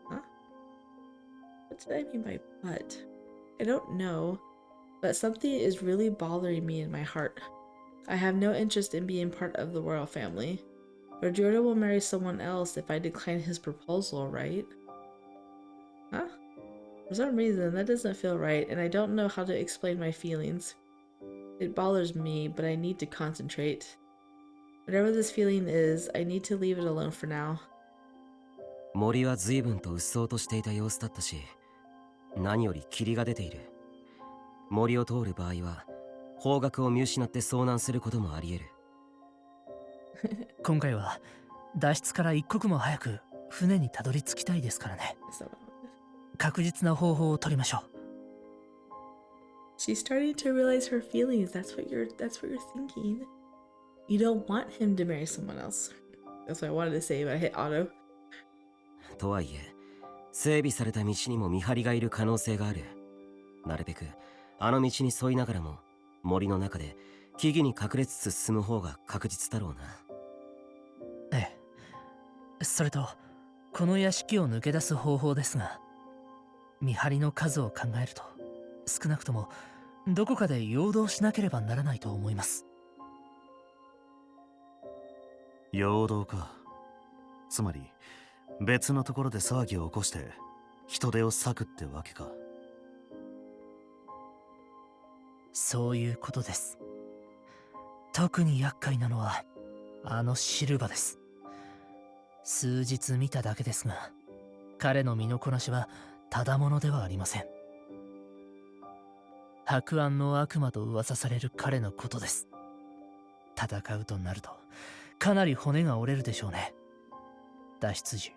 Huh? What did I mean by but? I don't know, but something is really bothering me in my heart. I have no interest in being part of the royal family. But Geordo will marry someone else if I decline his proposal, right? Huh? For some reason, that doesn't feel right, and I don't know how to explain my feelings. It bothers me, but I need to concentrate. Whatever this feeling is, I need to leave it alone for now. 森は随分とうっそうとしていた様子だったし、何より霧が出ている。森を通る場合は方角を見失って遭難することもあり得る。今回は脱出から一刻も早く船にたどり着きたいですからね。確実な方法を取りましょう。She's starting to realize her feelings. That's what you're thinking. You don't want him to marry someone else. That's what I wanted to say, but I hit auto. とはいえ、整備された道にも見張りがいる可能性がある。なるべくあの道に沿いながらも森の中で木々に隠れつつ進む方が確実だろうな。ええ。それとこの屋敷を抜け出す方法ですが、見張りの数を考えると少なくともどこかで陽動しなければならないと思います。陽動か。つまり別のところで騒ぎを起こして人手を割くってわけか。そういうことです。特に厄介なのはあのシルバです。数日見ただけですが、彼の身のこなしはただものではありません。白暗の悪魔と噂される彼のことです。戦うとなるとかなり骨が折れるでしょうね。脱出時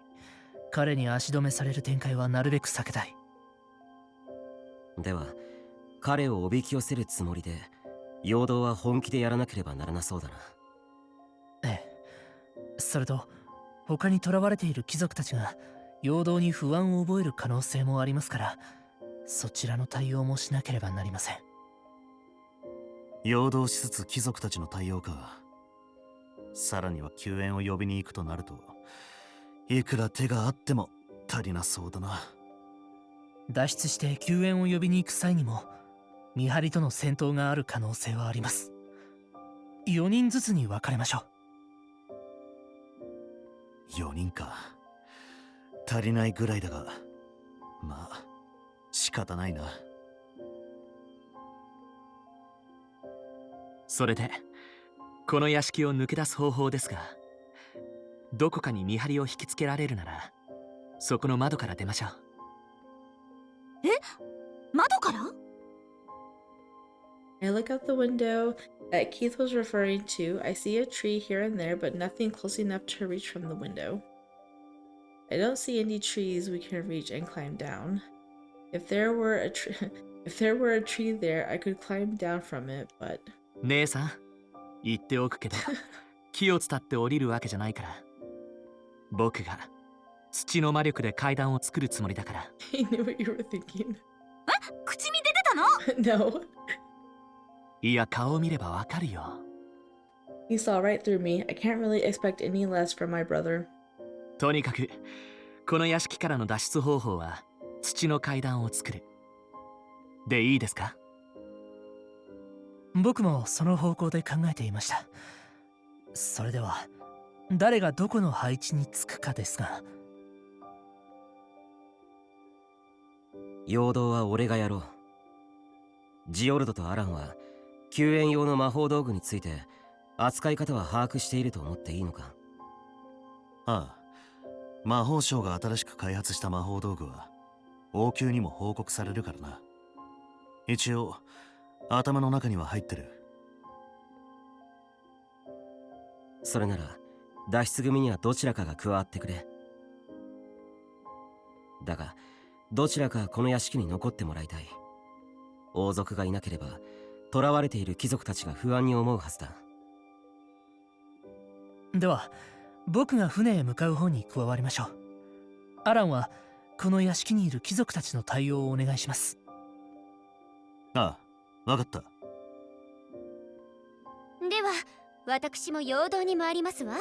彼に足止めされる展開はなるべく避けたい。では彼をおびき寄せるつもりで陽動は本気でやらなければならなそうだな。ええ。それと他に囚われている貴族たちが陽動に不安を覚える可能性もありますから、そちらの対応もしなければなりません。陽動しつつ貴族たちの対応か。さらには救援を呼びに行くとなると、いくら手があっても足りなそうだな。脱出して救援を呼びに行く際にも見張りとの戦闘がある可能性はあります。4人ずつに分かれましょう。4人か。足りないぐらいだが、まあ仕方ないな。それでこの屋敷を抜け出す方法ですが、どこかに見張りを引きつけられるならそこの窓から出ましょう。え、窓から？ I look out the window that Keith was referring to. I see a tree here and there, but nothing close enough to reach from the window. I don't see any trees we can reach and climb down. If there were a tree there, I could climb down from it, but 姉さん、言っておくけど木を伝って降りるわけじゃないから。僕が土の魔力で階段を作るつもりだから。he knew what you were thinking. 口に出てたの？ No. いや、顔を見ればわかるよ。He saw right through me. I can't really expect any less from my brother. とにかくこの屋敷からの脱出方法は土の階段を作るでいいですか？僕もその方向で考えていました。それでは誰がどこの配置につくかですが。陽動は俺がやろう。ジオルドとアランは救援用の魔法道具について扱い方は把握していると思っていいのか？ああ、魔法省が新しく開発した魔法道具は王宮にも報告されるからな。一応頭の中には入ってる。それなら脱出組にはどちらかが加わってくれ。だがどちらかこの屋敷に残ってもらいたい。王族がいなければ囚われている貴族たちが不安に思うはずだ。では僕が船へ向かう方に加わりましょう。アランはこの屋敷にいる貴族たちの対応をお願いします。ああ、わかった。では私も陽動に回りますわ。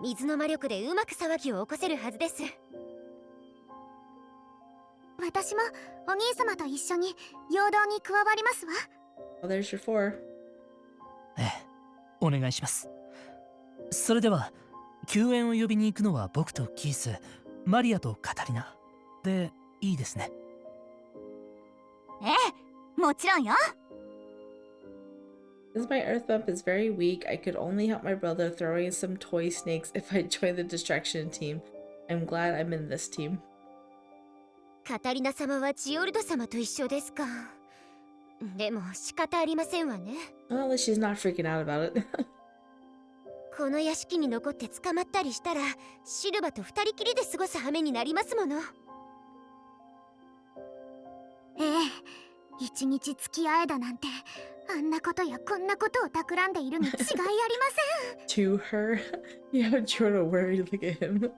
水の魔力でうまく騒ぎを起こせるはずです。私もお兄様と一緒に陽動に加わりますわ。Well, there's your four. ええ、お願いします。それでは救援を呼びに行くのは僕とキース、マリアとカタリナでいいですね。ええ、もちろんよ。Since my earth bump is very weak, I could only help my brother throwing some toy snakes if I joined the distraction team. I'm glad I'm in this team. カタリナ様はジオルド様と一緒ですか。でも仕方ありませんわね。Well, at least she's not freaking out about it. この屋敷に残って捕まったりしたらシルバと二人きりで過ごす羽目になりますもの。ええ、一日付き合えだなんてあんなことやこんなことを企んでいるに違いありません。To her? Yeah, Geordo worried. Look at him.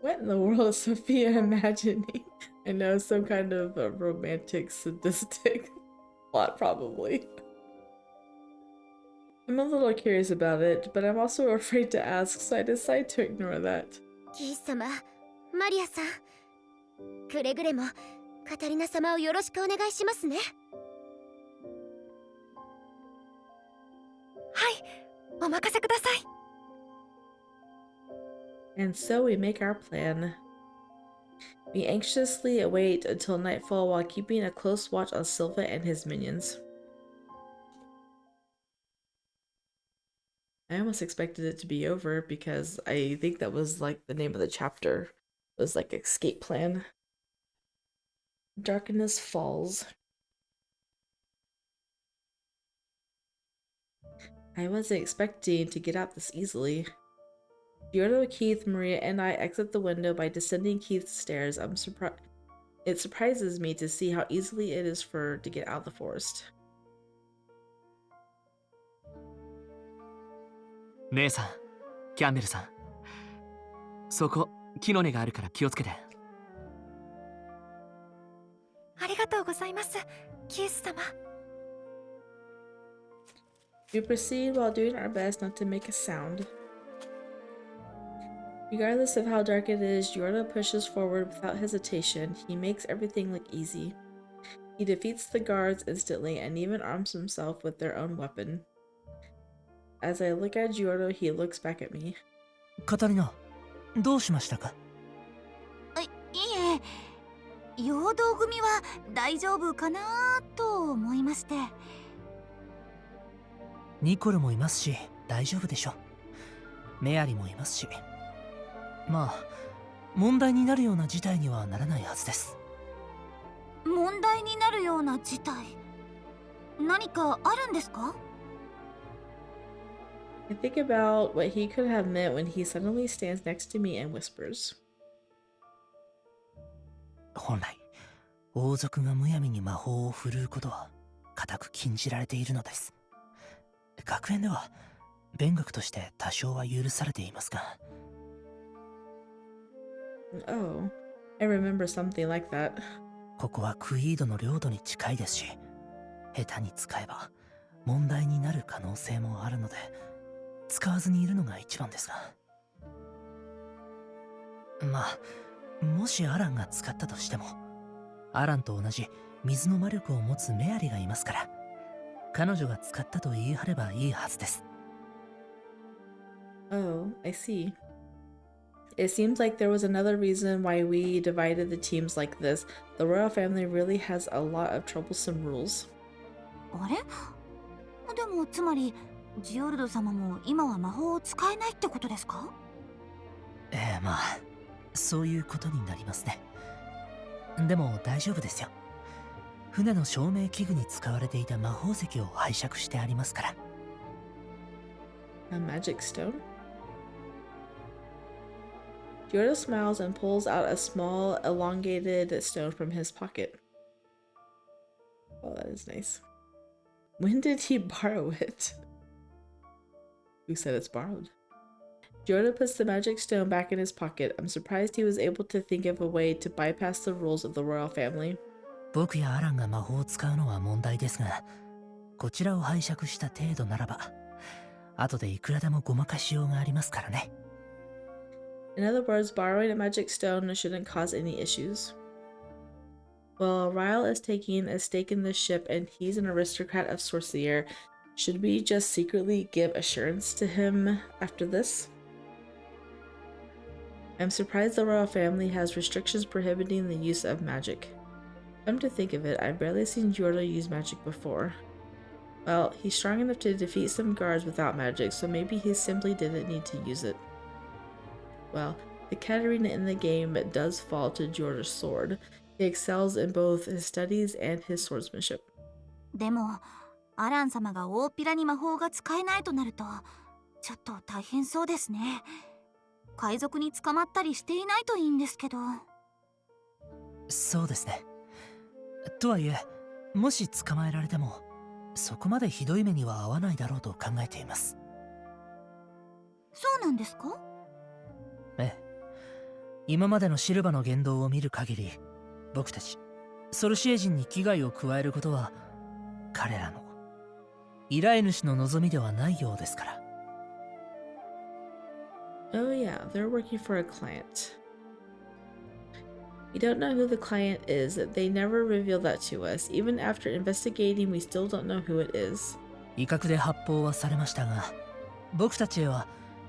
What in the world is Sophia imagining? I know, some kind of a romantic, sadistic plot, probably. I'm a little curious about it, but I'm also afraid to ask, so I decide to ignore that. キース様、マリアさん、くれぐれもカタリナ様をよろしくお願いしますね。はい、お任せください。And so we make our plan. We anxiously await until nightfall while keeping a close watch on Silva and his minions. I almost expected it to be over because I think that was like the name of the chapter. It was like escape plan. Darkness falls. I wasn't expecting to get out this easily. Geordo, Keith, Maria, and I exit the window by descending Keith's stairs. It surprises me to see how easily it is for to get out of the forest. 姉さん、キャンベルさん。そこ、木の根があるから気をつけて。ありがとうございます、キース様。We proceed while doing our best not to make a sound. Regardless of how dark it is, Geordo pushes forward without hesitation. He makes everything look easy. He defeats the guards instantly and even arms himself with their own weapon. As I look at Geordo, he looks back at me. カタリナ、どうしましたか？いえ、陽動組は大丈夫かなと思いまして。ニコルもいますし、大丈夫でしょう。メアリもいますし。まあ、問題になるような事態にはならないはずです。問題になるような事態、何かあるんですか？ I think about what he could have meant when he suddenly stands next to me and whispers. 本来、王族がむやみに魔法を振るうことは固く禁じられているのです。学園では勉学として多少は許されていますが。Oh, I remember something like that. ここはクイードの領土に近いですし、下手に使えば問題になる可能性もあるので、使わずにいるのが一番ですが。まあ、もしアランが使ったとしても、アランと同じ水の魔力を持つメアリがいますから、彼女が使ったと言い張ればいいはずです。Oh, I see. It seems like there was another reason why we divided the teams like this. The royal family really has a lot of troublesome rules. あれ？でもつまりジオルド様も今は魔法を使えないってことですか？まあ、そういうことになりますね。でも大丈夫ですよ。船の照明器具に使われていた魔法石を拝借してありますから。A magic stone? Geordo smiles and pulls out a small, elongated stone from his pocket. Oh, that is nice. When did he borrow it? Who said it's borrowed? Geordo puts the magic stone back in his pocket. I'm surprised he was able to think of a way to bypass the rules of the royal family. 僕やアランが魔法を使うのは問題ですが、こちらを拝借した程度ならば、後でいくらでもごまかしようがありますからね。In other words, borrowing a magic stone shouldn't cause any issues. Well, Ryle is taking a stake in the ship and he's an aristocrat of Sorcier. Should we just secretly give assurance to him after this? I'm surprised the royal family has restrictions prohibiting the use of magic. Come to think of it, I've barely seen Geordo use magic before. Well, he's strong enough to defeat some guards without magic, so maybe he simply didn't need to use it. Well, the Katarina in the game does fall to Geordo's sword. He excels in both his studies and his swordsmanship. でもアラン様が大っぴらに魔法が使えないとなるとちょっと大変そうですね。海賊に捕まったりしていないといいんですけど。そうですね。とはいえ、もし捕まえられても、そこまでひどい目には合わないだろうと考えています。そうなんですか？ええ。今までのシルバの言動を見る限り、僕たちソルシエ人に危害を加えることは彼らの依頼主の望みではないようですから。 Oh yeah, they're working for a client. We don't know who the client is. They never revealed that to us. Even after investigating, we still don't know who it is. 威嚇で発砲はされましたが、僕たちへは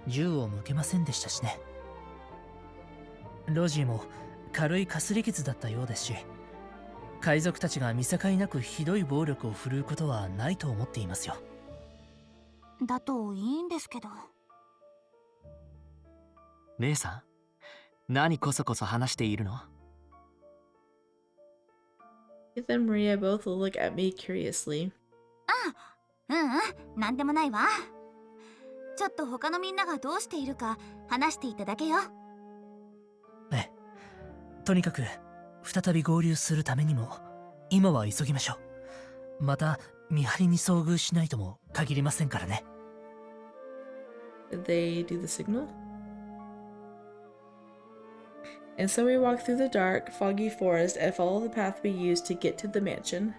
銃を向けませんでしたしね。ロジーも軽いかすり傷だったようですし、海賊たちが見境なくひどい暴力を振るうことはないと思っていますよ。だといいんですけど。姉さん、何こそこそ話しているの？ Keith and Maria both look at me curiously. なんでもないわ。ちょっと他のみんながどうしているか話していただけよ。ええ、とにかく再び合流するためにも今は急ぎましょう。また見張りに遭遇しないとも限りませんからね。 Did they do the signal? And so we walk through the dark, foggy forest and follow the path we used to get to the mansion.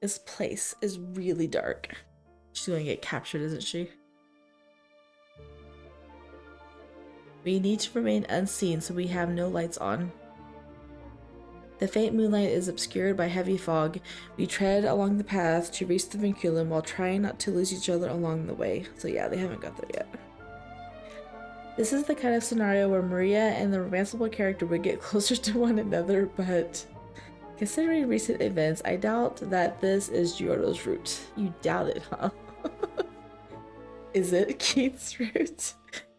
This place is really dark. She's gonna get captured, isn't she? We need to remain unseen so we have no lights on. The faint moonlight is obscured by heavy fog. We tread along the path to reach the vinculum while trying not to lose each other along the way. So yeah, they haven't got there yet. This is the kind of scenario where Maria and the romanceable character would get closer to one another, but considering recent events, I doubt that this is Geordo's route. You doubt it, huh? Is it Keith's route?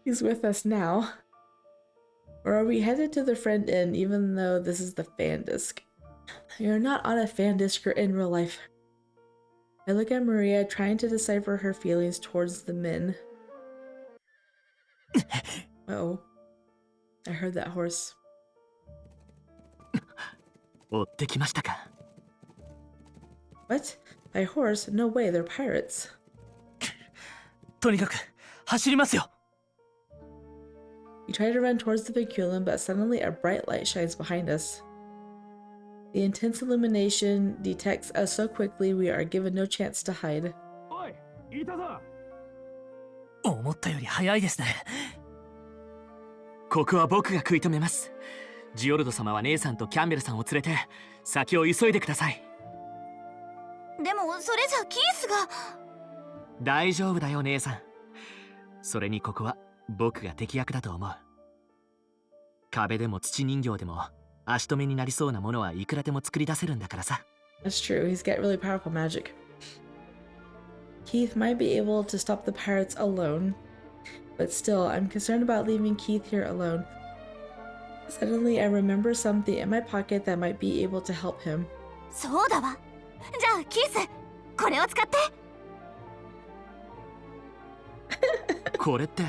He's with us now. Or are we headed to the friend inn even though this is the fan disc? You're not on a fan disc, you're in real life. I look at Maria trying to decipher her feelings towards the men. Uh-oh. I heard that horse. 追ってきましたか。 What? By horse? No way, they're pirates. とにかく走りますよ。 We try to run towards the vinculum, but suddenly a bright light shines behind us. The intense illumination detects us so quickly we are given no chance to hide. おい、いたぞ。思ったより早いですね。ここは僕が食い止めます。ジオルド様は姉さんとキャンベルさんを連れて先を急いでください。でもそれじゃキースが。大丈夫だよ姉さん。それにここは僕が敵役だと思う。壁でも土人形でも足止めになりそうなものはいくらでも作り出せるんだからさ。That's true, he's got really powerful magic. Keith might be able to stop the pirates alone, but still, I'm concerned about leaving Keith here alone. Suddenly, I remember something in my pocket that might be able to help him. そうだわ。じゃあキース、これを使って。これって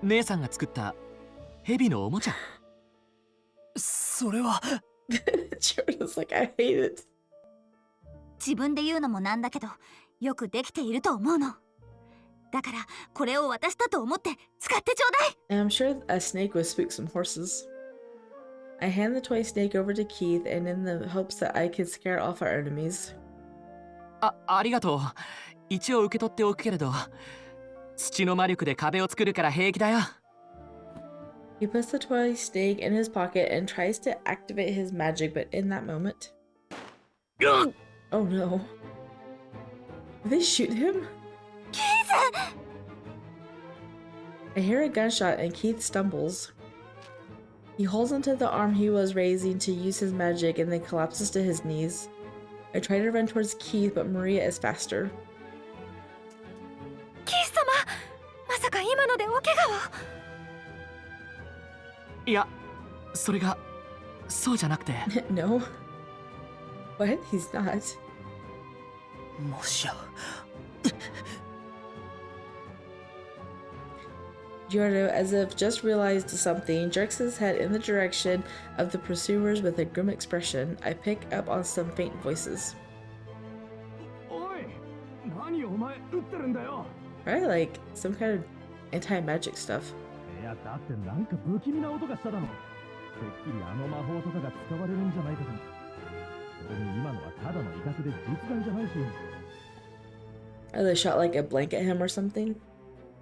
姉さんが作った蛇のおもちゃ。それは。Jordan's like, I hate it. 自分で言うのもなんだけど、よくできていると思うの。だからこれを渡したと思って使ってちょうだい。 And I'm sure a snake would spook some horses. I hand the toy snake over to Keith, and in the hopes that I can scare off our enemies. ありがとう。一応受け取っておくけれど、土の魔力で壁を作るから平気だよ。He puts the toy snake in his pocket and tries to activate his magic, but in that moment... Oh no. Did they shoot him? Keith! I hear a gunshot and Keith stumbles. He holds onto the arm he was raising to use his magic and then collapses to his knees. I try to run towards Keith, but Maria is faster. キース様、まさか今のでお怪我を。いや、それがそうじゃなくて。No. What? He's not. もしや。Geordo, as if just realized something, jerks his head in the direction of the pursuers with a grim expression. I pick up on some faint voices. おい、何お前撃ってるんだよ。 Probably like some kind of anti-magic stuff. いやだってなんか不気味な音がしただろ。てっきりあの魔法とかが使われるんじゃないかと。それに今のはただの威嚇で実弾じゃないし。Or they shot like a blank at him or something?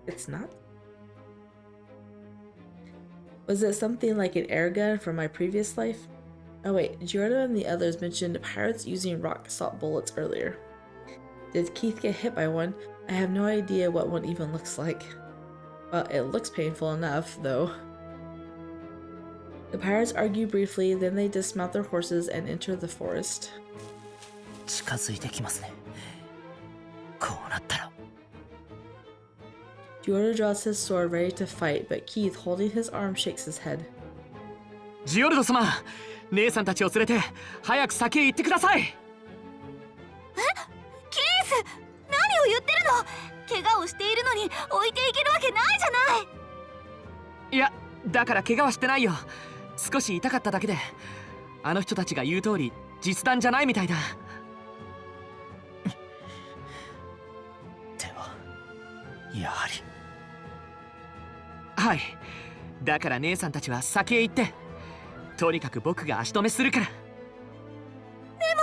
It's not? Was it something like an air gun from my previous life? Oh wait, Geordo and the others mentioned pirates using rock salt bullets earlier. Did Keith get hit by one? I have no idea what one even looks like. Well, it looks painful enough, though. The pirates argue briefly, then they dismount their horses and enter the forest. 近づいてきますね。こうなったら。Geordo draws his sword ready to fight, but Keith, holding his arm, shakes his head. ジオルド様、姉さんたちを連れて早く先へ行ってください。キース、何を言ってるの？怪我をしているのに置いていけるわけないじゃない。いや、だから怪我はしてないよ。少し痛かっただけで。あの人たちが言う通り実弾じゃないみたいだ。ではやはり。はい、だから姉さんたちは先へ行って、とにかく僕が足止めするから。でも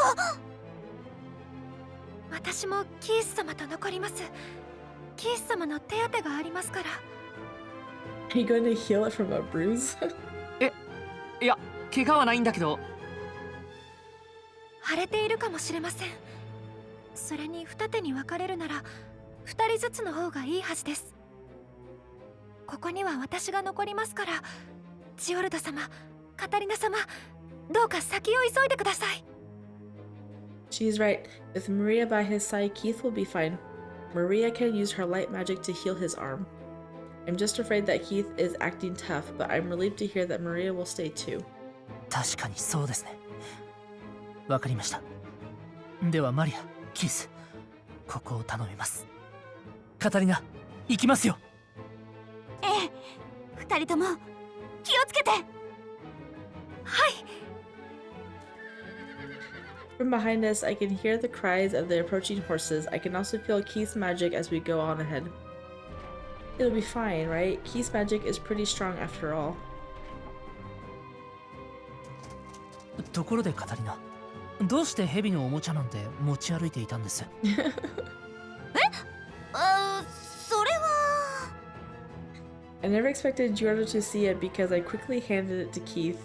私もキース様と残ります。キース様の手当てがありますから。Are you going to heal it from a bruise? いや、怪我はないんだけど。腫れているかもしれません。それに二手に分かれるなら二人ずつの方がいいはずです。ここには私が残りますから、ジオルド様、カタリナ様、どうか先を急いでください。She's right. With Maria by his side, Keith will be fine. Maria can use her light magic to heal his arm. I'm just afraid that Keith is acting tough, but I'm relieved to hear that Maria will stay too. 確かにそうですね。わかりました。ではマリア、キース、ここを頼みます。カタリナ、行きますよ。ええ、二人とも気をつけて。はい。From behind us, I can hear the cries of the approaching horses. I can also feel Keith's magic as we go on ahead. It'll be fine, right? Keith's magic is pretty strong after all. ところでカタリナ、どうして蛇のおもちゃなんて持ち歩いていたんです？それは。I never expected Geordo to see it because I quickly handed it to Keith.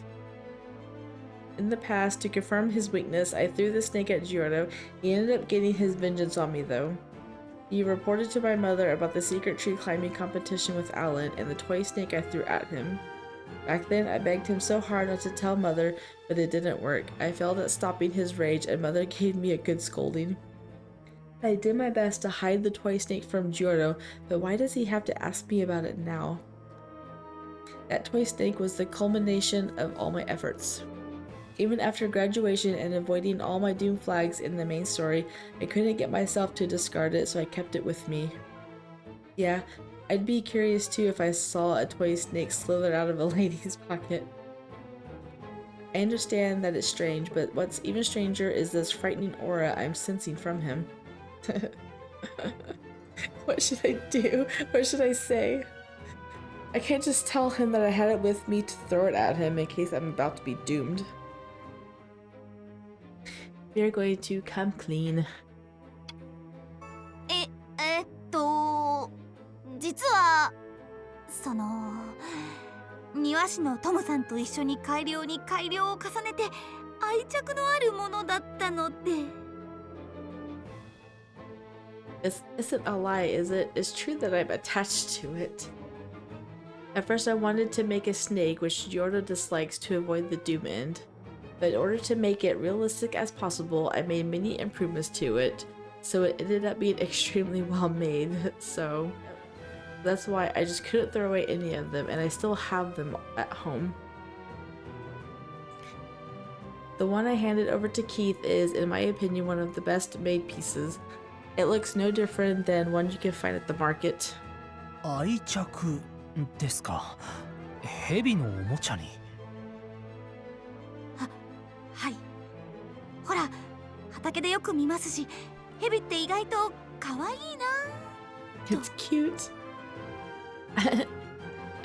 In the past, to confirm his weakness, I threw the snake at Geordo. He ended up getting his vengeance on me, though. He reported to my mother about the secret tree climbing competition with Alan and the toy snake I threw at him. Back then, I begged him so hard not to tell Mother, but it didn't work. I failed at stopping his rage, and Mother gave me a good scolding. I did my best to hide the toy snake from Geordo, but why does he have to ask me about it now? That toy snake was the culmination of all my efforts. Even after graduation and avoiding all my doom flags in the main story, I couldn't get myself to discard it, so I kept it with me. Yeah, I'd be curious too if I saw a toy snake slither out of a lady's pocket. I understand that it's strange, but what's even stranger is this frightening aura I'm sensing from him. What should I do? What should I say? I can't just tell him that I had it with me to throw it at him in case I'm about to be doomed. We are going to come clean. 実は庭師のトムさんと一緒に改良に改良を重ねて愛着のあるものだったので。This isn't a lie, is it? It's true that I'm attached to it. At first I wanted to make a snake which Geordo dislikes to avoid the doom end. But in order to make it realistic as possible, I made many improvements to it, so it ended up being extremely well made, so that's why I just couldn't throw away any of them, and I still have them at home. The one I handed over to Keith is, in my opinion, one of the best made pieces. It looks no different than one you can find at the market. 愛着ですか。蛇のおもちゃに。はい。ほら、畑でよく見ますし、蛇って意外と可愛いな。It's cute.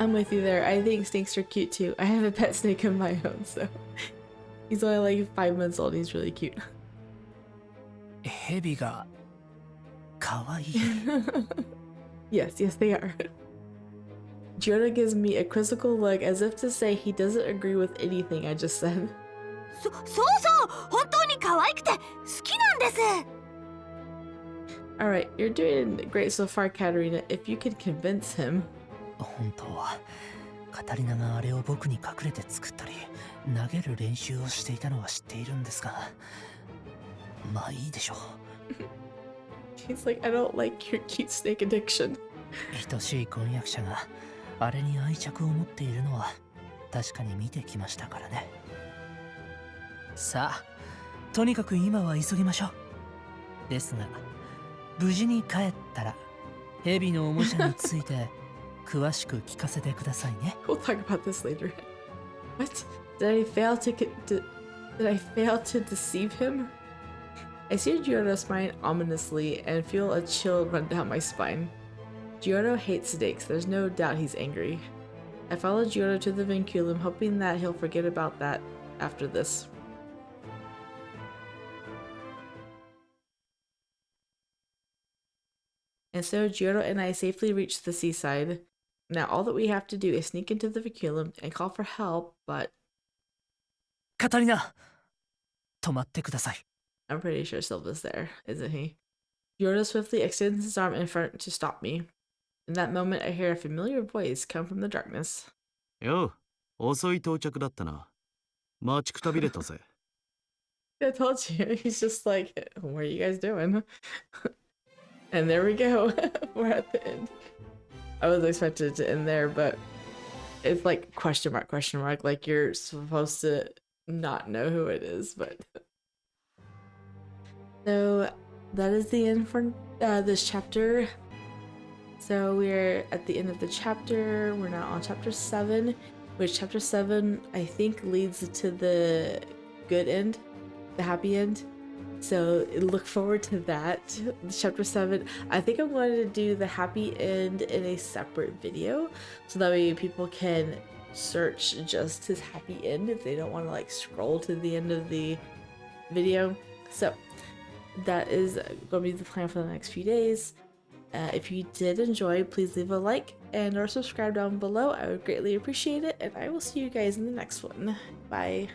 I'm with you there. I think snakes are cute too. I have a pet snake of my own, so he's only like 5 months old. He's really cute. ヘビが可愛い。 Yes, they are. Geordo gives me a quizzical look as if to say he doesn't agree with anything I just said. そう本当に可愛くて好きなんです。 Alright, you're doing great so far, Katarina. If you can convince him. 本当はカタリナがあれを僕に隠れて作ったり投げる練習をしていたのは知っているんですが、まあいいでしょう。 He's like, I don't like your cute snake addiction. 愛しい婚約者があれに愛着を持っているのは確かに見てきましたからね。さあ、とにかく今は急ぎましょう。ですが、無事に帰ったらヘビのおもちゃについて詳しく聞かせてくださいね。We'll talk about this later. What? Did I fail to deceive him? I see Geordo smile ominously and feel a chill run down my spine. Geordo hates snakes. There's no doubt he's angry. I follow Geordo to the vinculum, hoping that he'll forget about that after this. And so Geordo and I safely reach the seaside. Now all that we have to do is sneak into the vinculum and call for help, but... カタリナ、止まってください。 I'm pretty sure Silva's there, isn't he? Geordo swiftly extends his arm in front to stop me. In that moment, I hear a familiar voice come from the darkness. よう、遅い到着だったな。待ちくたびれたぜ。I told you. He's just like, what are you guys doing? And there we go. We're at the end. I was expected to end there, but it's like question mark, like you're supposed to not know who it is, but... So that is the end for this chapter. So we're at the end of the chapter. We're now on chapter 7, which chapter 7 I think leads to the good end, the happy end. So look forward to that. Chapter 7, I think I'm going to do the happy end in a separate video, so that way people can search just his happy end if they don't want to like scroll to the end of the video. So that is going to be the plan for the next few days. If you did enjoy, please leave a like and or subscribe down below. I would greatly appreciate it, and I will see you guys in the next one. Bye.